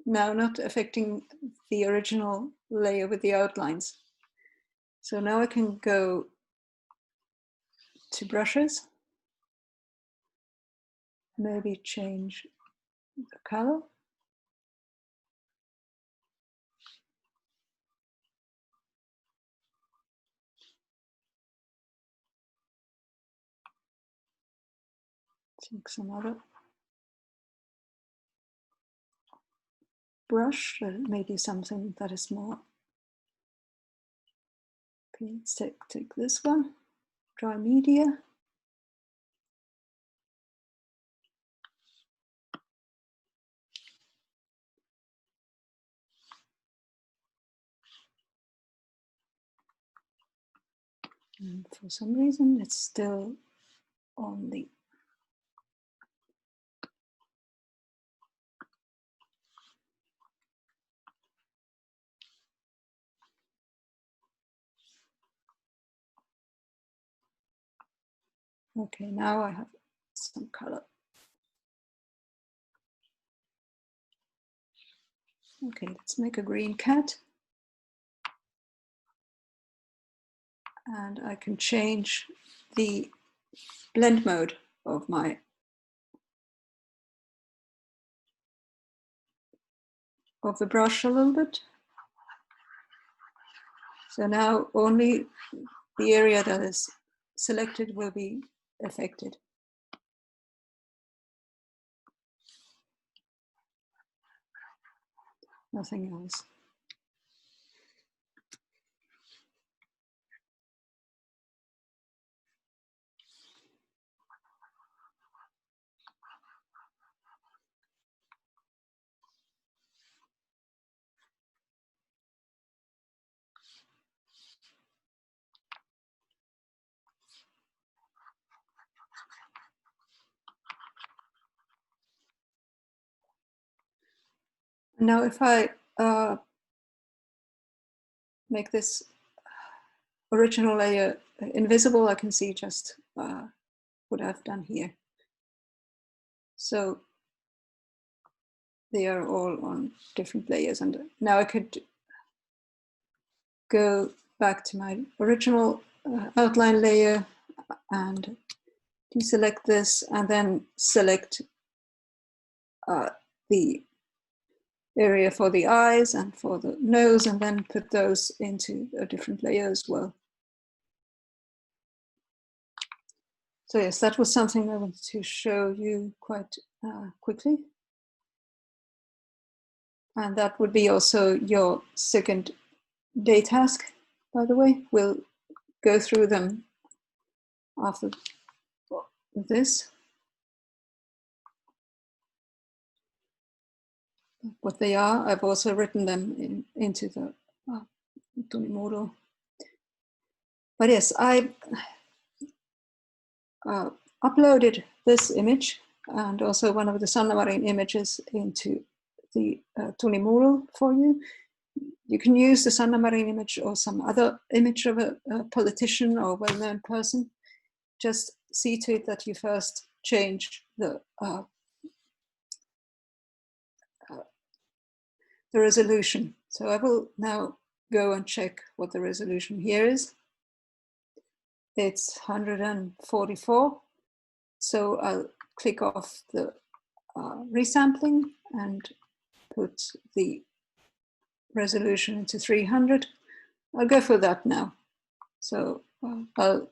affecting the original layer with the outlines. So now I can go to brushes, maybe change the color. Take some other brush, maybe something that is more. Okay, let's take this one, dry media. And for some reason, it's still on the. Okay, now I have some color. Okay, let's make a green cat. And I can change the blend mode of the brush a little bit. So now only the area that is selected will be affected. Nothing else. Now if I make this original layer invisible, I can see just what I've done here. So they are all on different layers, and now I could go back to my original outline layer and deselect this, and then select the area for the eyes and for the nose, and then put those into a different layer as well. So yes, that was something I wanted to show you quite quickly. And that would be also your second day task, by the way. We'll go through them after this. What they are, I've also written them into the Tunimuro. But yes, I uploaded this image and also one of the Sanna Marin images into the Tunimuro for you. You can use the Sanna Marin image or some other image of a politician or well-known person. Just see to it that you first change the resolution. So I will now go and check what the resolution here is. It's 144. So I'll click off the resampling and put the resolution into 300. I'll go for that now. So I'll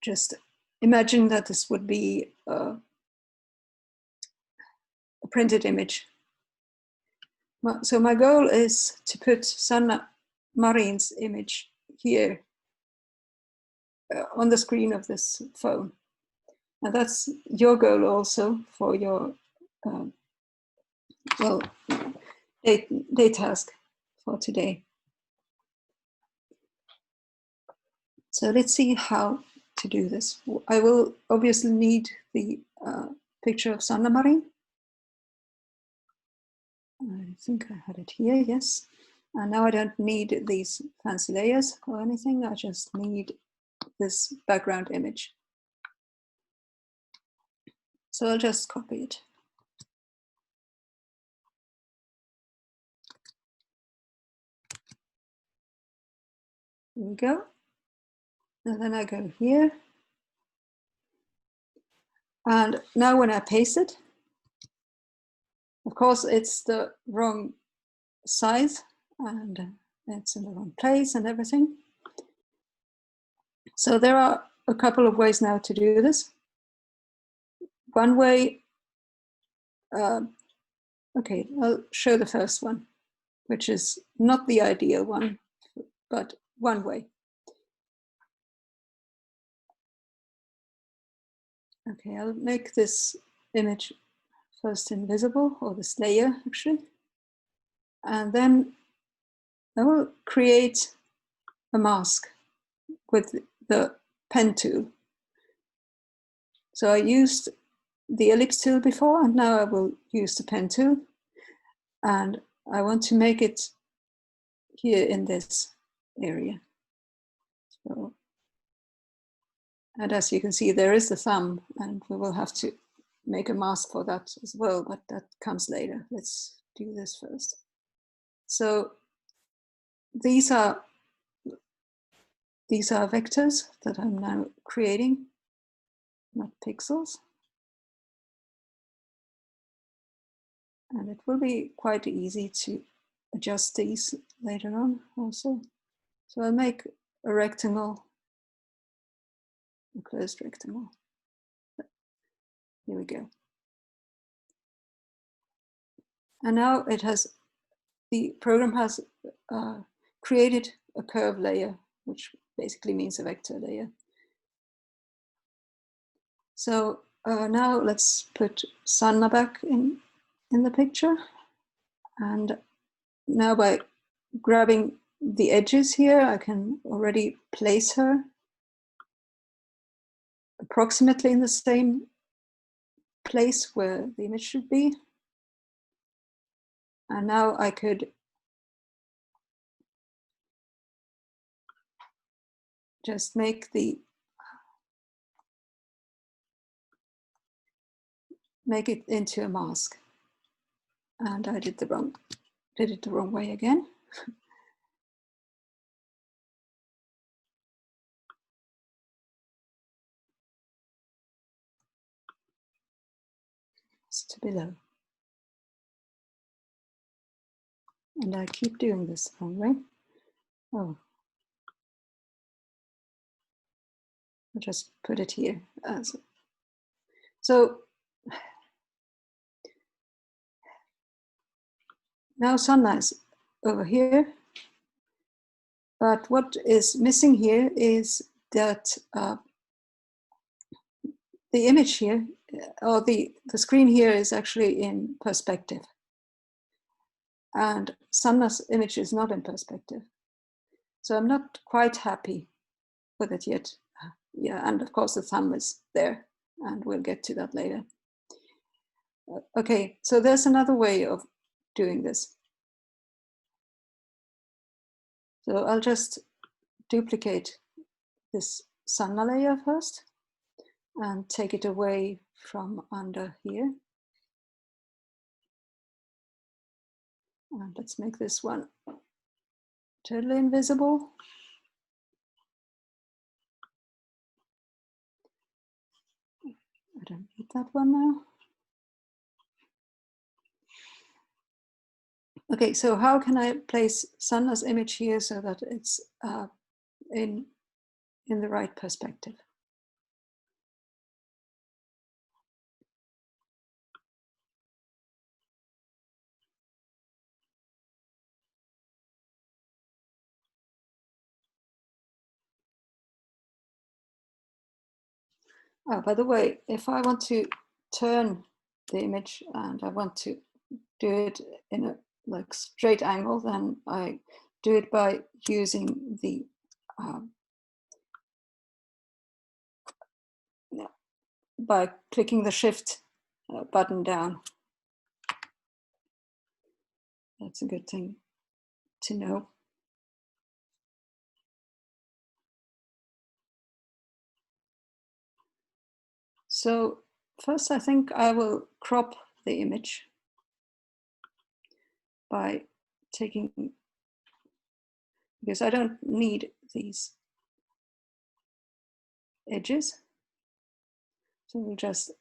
just imagine that this would be a printed image. So my goal is to put Sanna Marin's image here on the screen of this phone. And that's your goal also for your well, day task for today. So let's see how to do this. I will obviously need the picture of Sanna Marin. I think I had it here, yes. And now I don't need these fancy layers or anything. I just need this background image. So I'll just copy it. Here we go. And then I go here. And now when I paste it, of course, it's the wrong size and it's in the wrong place and everything. So there are a couple of ways now to do this. One way, okay, I'll show the first one, which is not the ideal one, but one way. Okay, I'll make this image first invisible, or this layer actually. And then I will create a mask with the pen tool. So I used the ellipse tool before, and now I will use the pen tool. And I want to make it here in this area. So, and as you can see, there is the thumb, and we will have to make a mask for that as well, but that comes later. Let's do this first. So these are vectors that I'm now creating, not pixels. And it will be quite easy to adjust these later on also. So I'll make a rectangle, a closed rectangle. Here we go. And now it has, the program has created a curve layer, which basically means a vector layer. So now let's put Sanna back in the picture. And now by grabbing the edges here, I can already place her approximately in the same place where the image should be. And now I could just make it into a mask. And I did it the wrong way again. It's to below. And I keep doing this the wrong way. Oh, I'll just put it here. So now Sanna is over here. But what is missing here is that the image here, or the screen here, is actually in perspective. And Sanna's image is not in perspective. So I'm not quite happy with it yet. Yeah, and of course the thumb is there, and we'll get to that later. Okay, so there's another way of doing this. So I'll just duplicate this Sanna layer first and take it away from under here. And let's make this one totally invisible. I don't need that one now. Okay, so how can I place Sanna's image here so that it's in the right perspective? Oh, by the way, if I want to turn the image and I want to do it in a like straight angle, then I do it by using the by clicking the Shift button down. That's a good thing to know. So first, I think I will crop the image by taking, because I don't need these edges. So we'll just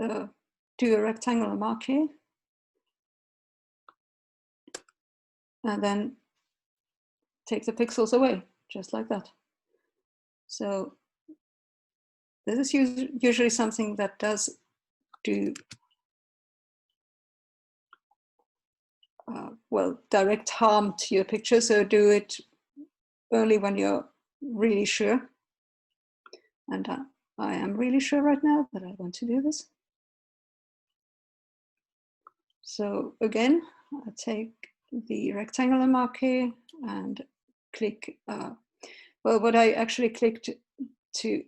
do a rectangular mark here, and then take the pixels away, just like that. So this is usually something that does do well, direct harm to your picture. So do it only when you're really sure. And I am really sure right now that I want to do this. So again, I take the rectangular mark here and click, well, what I actually clicked to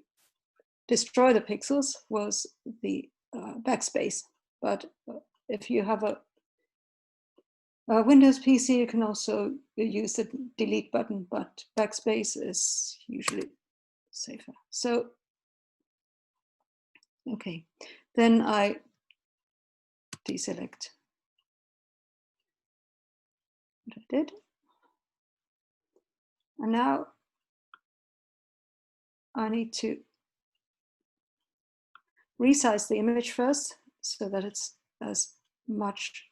destroy the pixels was the backspace. But if you have a Windows PC, you can also use the delete button, but backspace is usually safer. So, okay, then I deselect what I did. And now I need to resize the image first so that it's as much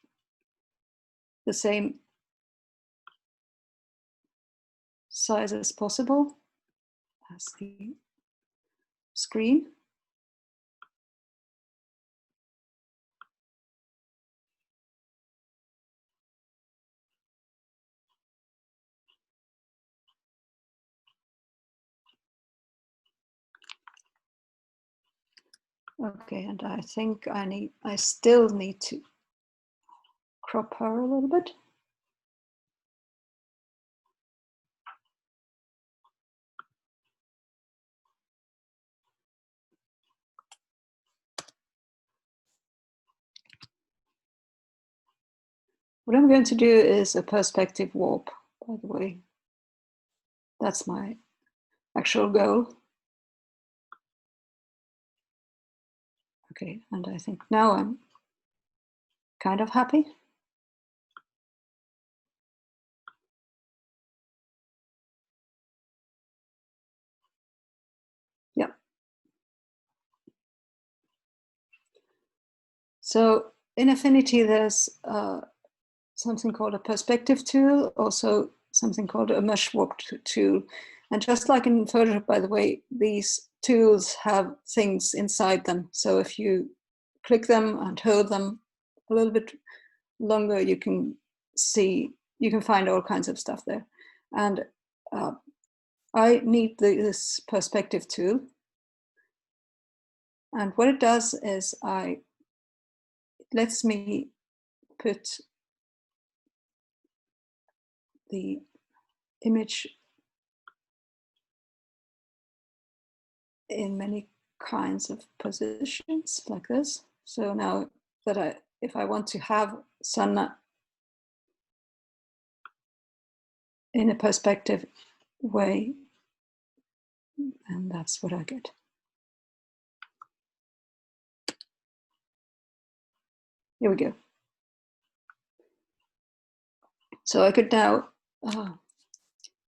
the same size as possible as the screen. Okay, and I think I still need to crop her a little bit. What I'm going to do is a perspective warp, by the way. That's my actual goal. Okay, and I think now I'm kind of happy. Yeah. So in Affinity, there's something called a perspective tool, also something called a mesh warp tool. And just like in Photoshop, by the way, these tools have things inside them. So if you click them and hold them a little bit longer, you can see, you can find all kinds of stuff there. And I need this perspective tool. And what it does is it lets me put the image in many kinds of positions like this. So now that if I want to have Sanna in a perspective way, and that's what I get. Here we go. So I could now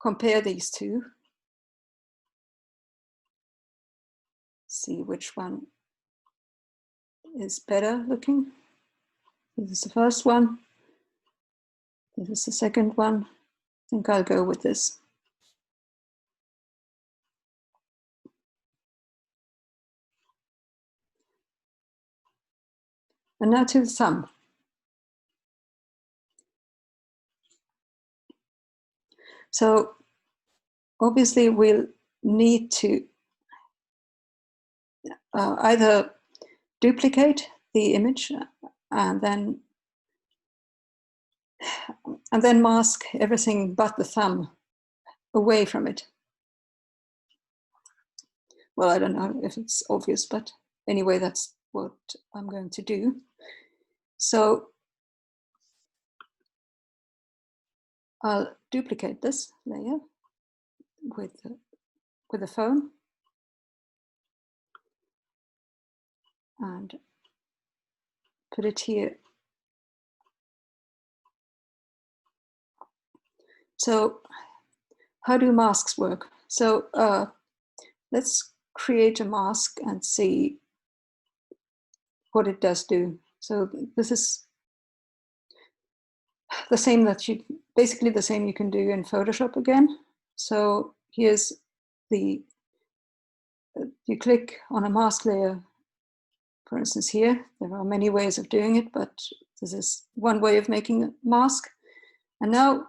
compare these two, see which one is better looking. This is the first one. This is the second one. I think I'll go with this. And now to the sum. So obviously we'll need to either duplicate the image and then mask everything but the thumb away from it. Well, I don't know if it's obvious, but anyway, that's what I'm going to do. So I'll duplicate this layer with the phone and put it here. So how do masks work? So let's create a mask and see what it does do. So this is the same basically the same you can do in Photoshop again. So here's you click on a mask layer, for instance here. There are many ways of doing it, but this is one way of making a mask. And now,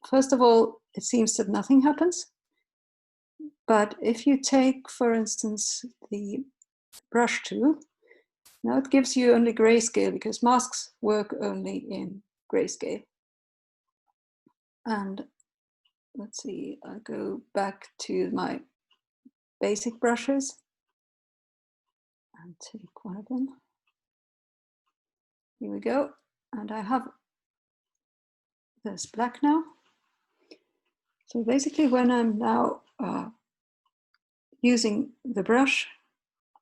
first of all, it seems that nothing happens. But if you take, for instance, the brush tool, now it gives you only grayscale because masks work only in grayscale. And let's see, I'll go back to my basic brushes and take one of them. Here we go. And I have this black now. So basically when I'm now using the brush,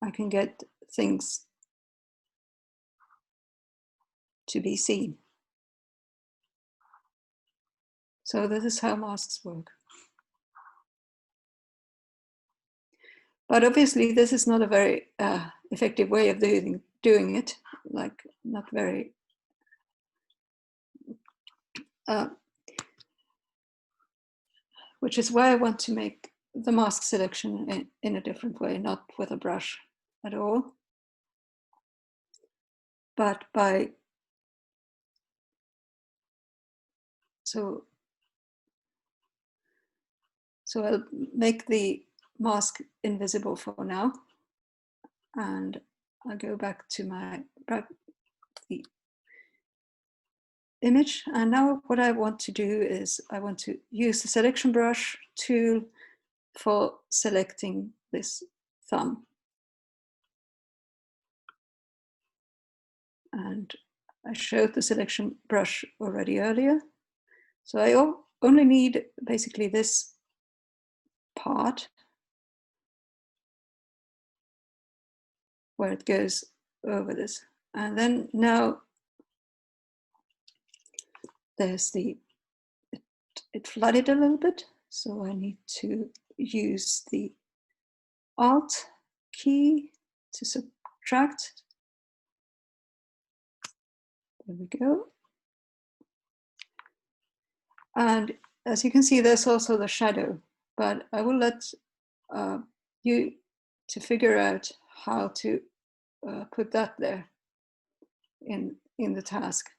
I can get things to be seen. So this is how masks work. But obviously this is not a very effective way of doing it, like not very, which is why I want to make the mask selection in a different way, not with a brush at all, but by, so I'll make the mask invisible for now, and I'll go back to the image. And now what I want to do is I want to use the selection brush tool for selecting this thumb. And I showed the selection brush already earlier. So I only need basically this part where it goes over this. And then now there's it flooded a little bit. So I need to use the Alt key to subtract. There we go. And as you can see, there's also the shadow, but I will let you to figure out how to put that there in the task.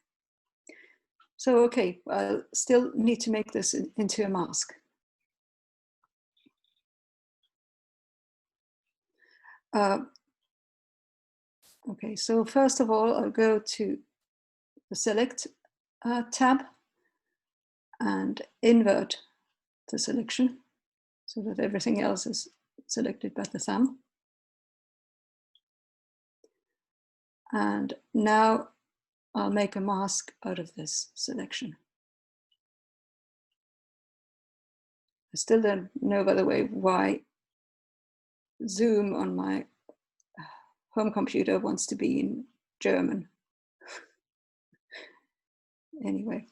So, okay, I still need to make this into a mask. Okay, so first of all, I'll go to the Select tab and invert the selection so that everything else is selected by the thumb. And now I'll make a mask out of this selection. I still don't know, by the way, why Zoom on my home computer wants to be in German. Anyway.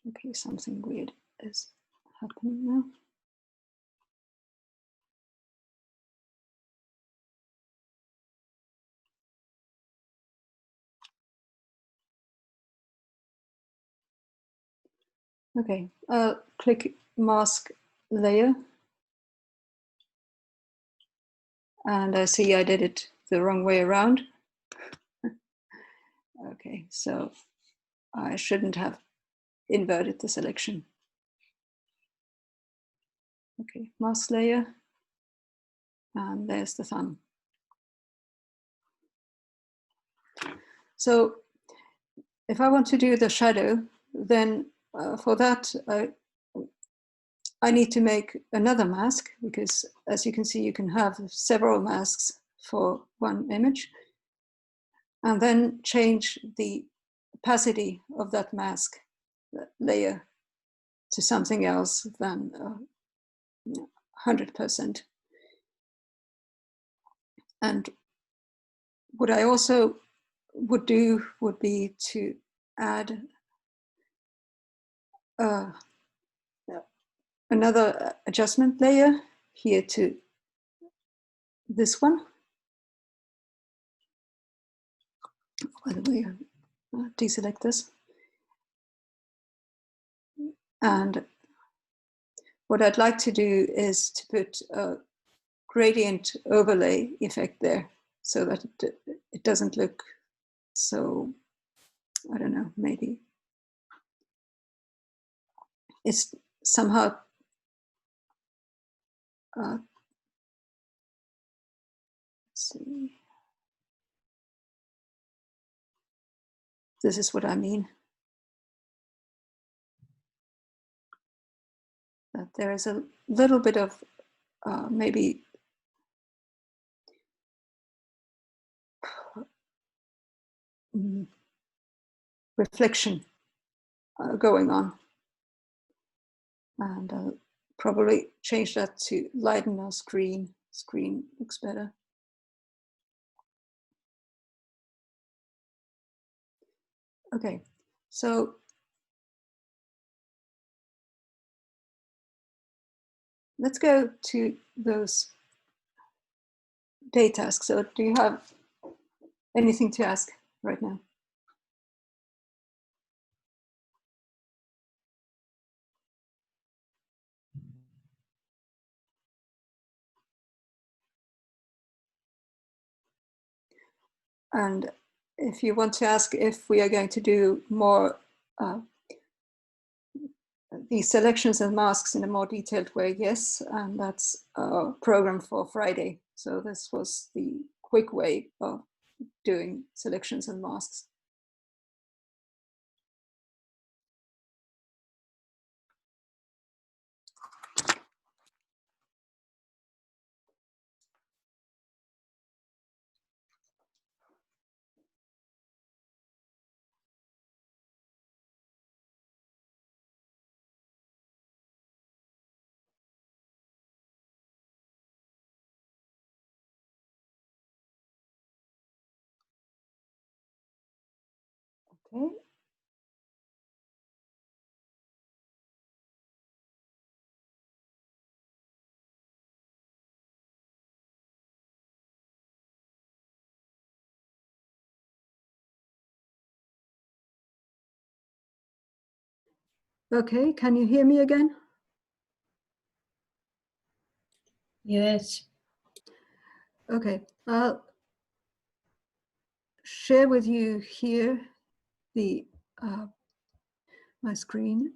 Okay, something weird is happening now. Okay, click mask layer. And I see I did it the wrong way around. Okay, so I shouldn't have inverted the selection. Okay, mask layer, and there's the thumb. So if I want to do the shadow, then for that, I need to make another mask, because as you can see, you can have several masks for one image, and then change the opacity of that mask layer to something else than 100%. And what I also would do would be to add another adjustment layer here to this one. By the way, deselect this. And what I'd like to do is to put a gradient overlay effect there, so that it doesn't look so, I don't know, maybe it's somehow let's see. This is what I mean. That there is a little bit of maybe reflection going on. And I'll probably change that to lighten our screen. Screen looks better. Okay, so let's go to those day tasks. So do you have anything to ask right now? And if you want to ask if we are going to do more these selections and masks in a more detailed way, yes, and that's our program for Friday. So this was the quick way of doing selections and masks. Okay. Okay, can you hear me again? Yes. Okay, I'll share with you here the my screen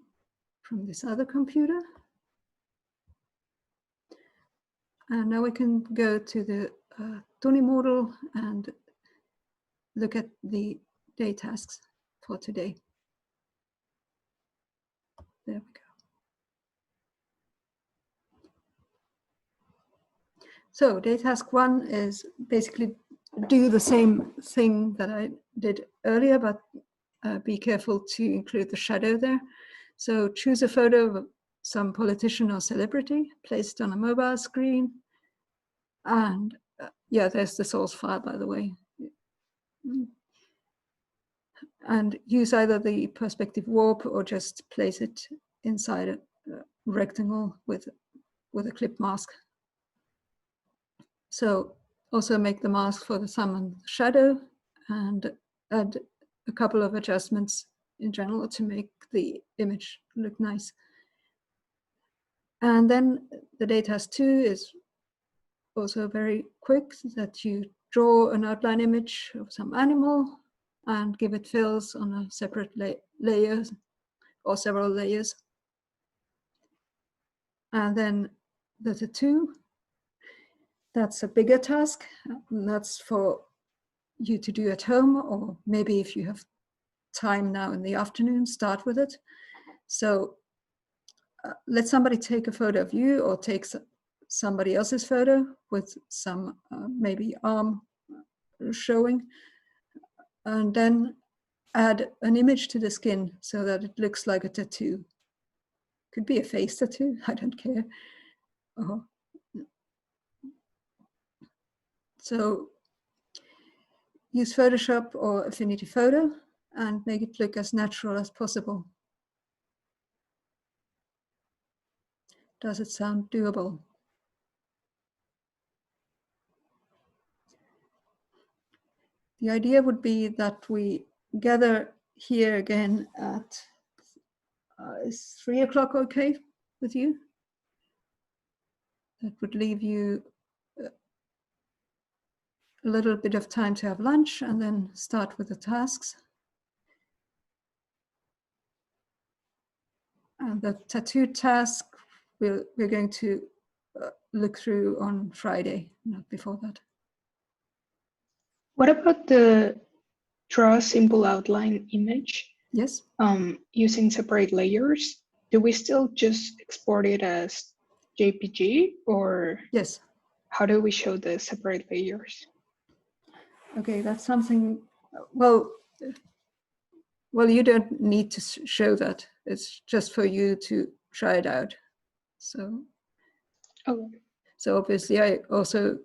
from this other computer. And now we can go to the Tuni model and look at the day tasks for today. There we go. So day task 1 is basically do the same thing that I did earlier, but be careful to include the shadow there. So choose a photo of some politician or celebrity, place it on a mobile screen. And yeah, there's the source file, by the way. And use either the perspective warp or just place it inside a rectangle with a clip mask. So also make the mask for the thumb and shadow, and add a couple of adjustments in general to make the image look nice. And then the day task 2 is also very quick, that you draw an outline image of some animal and give it fills on a separate layer or several layers. And then the tattoo, that's a bigger task, and that's for you to do at home, or maybe if you have time now in the afternoon, start with it. So let somebody take a photo of you, or take somebody else's photo with some maybe arm showing, and then add an image to the skin so that it looks like a tattoo. Could be a face tattoo, I don't care. So use Photoshop or Affinity Photo and make it look as natural as possible. Does it sound doable? The idea would be that we gather here again at, is 3 o'clock okay with you? That would leave you a little bit of time to have lunch and then start with the tasks. And the tattoo task, we're going to look through on Friday, not before that. What about the draw a simple outline image? Yes. Using separate layers, do we still just export it as JPG, or Yes. how do we show the separate layers? Okay, that's something, well, you don't need to show that. It's just for you to try it out. So, Okay. so obviously I also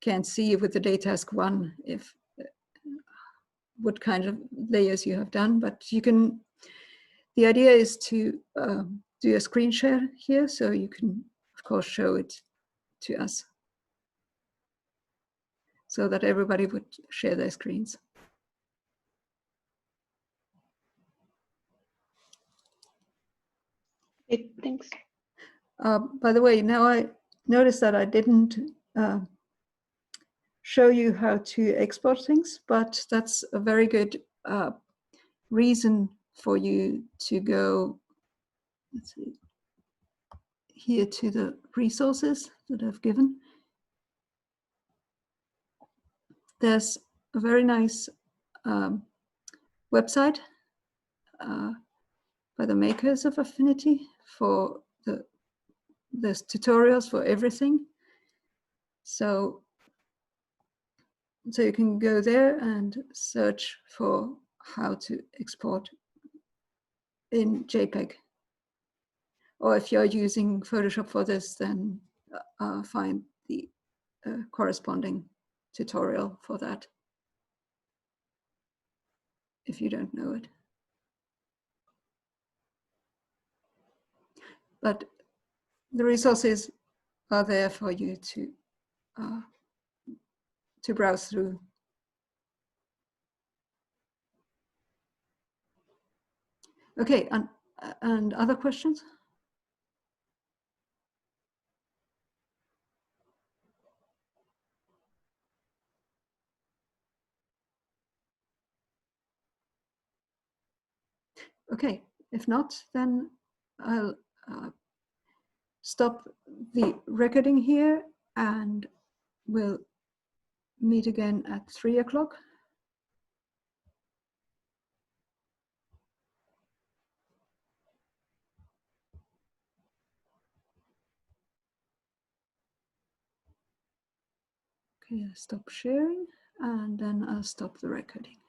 can't see with the daytask 1 if what kind of layers you have done, but you can, the idea is to do a screen share here, so you can of course show it to us so that everybody would share their screens. Thanks. By the way, now I noticed that I didn't show you how to export things, but that's a very good reason for you to go, let's see, here to the resources that I've given. There's a very nice website by the makers of Affinity for there's tutorials for everything. So you can go there and search for how to export in JPEG. Or if you're using Photoshop for this, then find the corresponding tutorial for that, if you don't know it. But the resources are there for you to browse through. Okay, and other questions? Okay, if not, then I'll stop the recording here and we'll meet again at 3 o'clock. Okay, I'll stop sharing and then I'll stop the recording.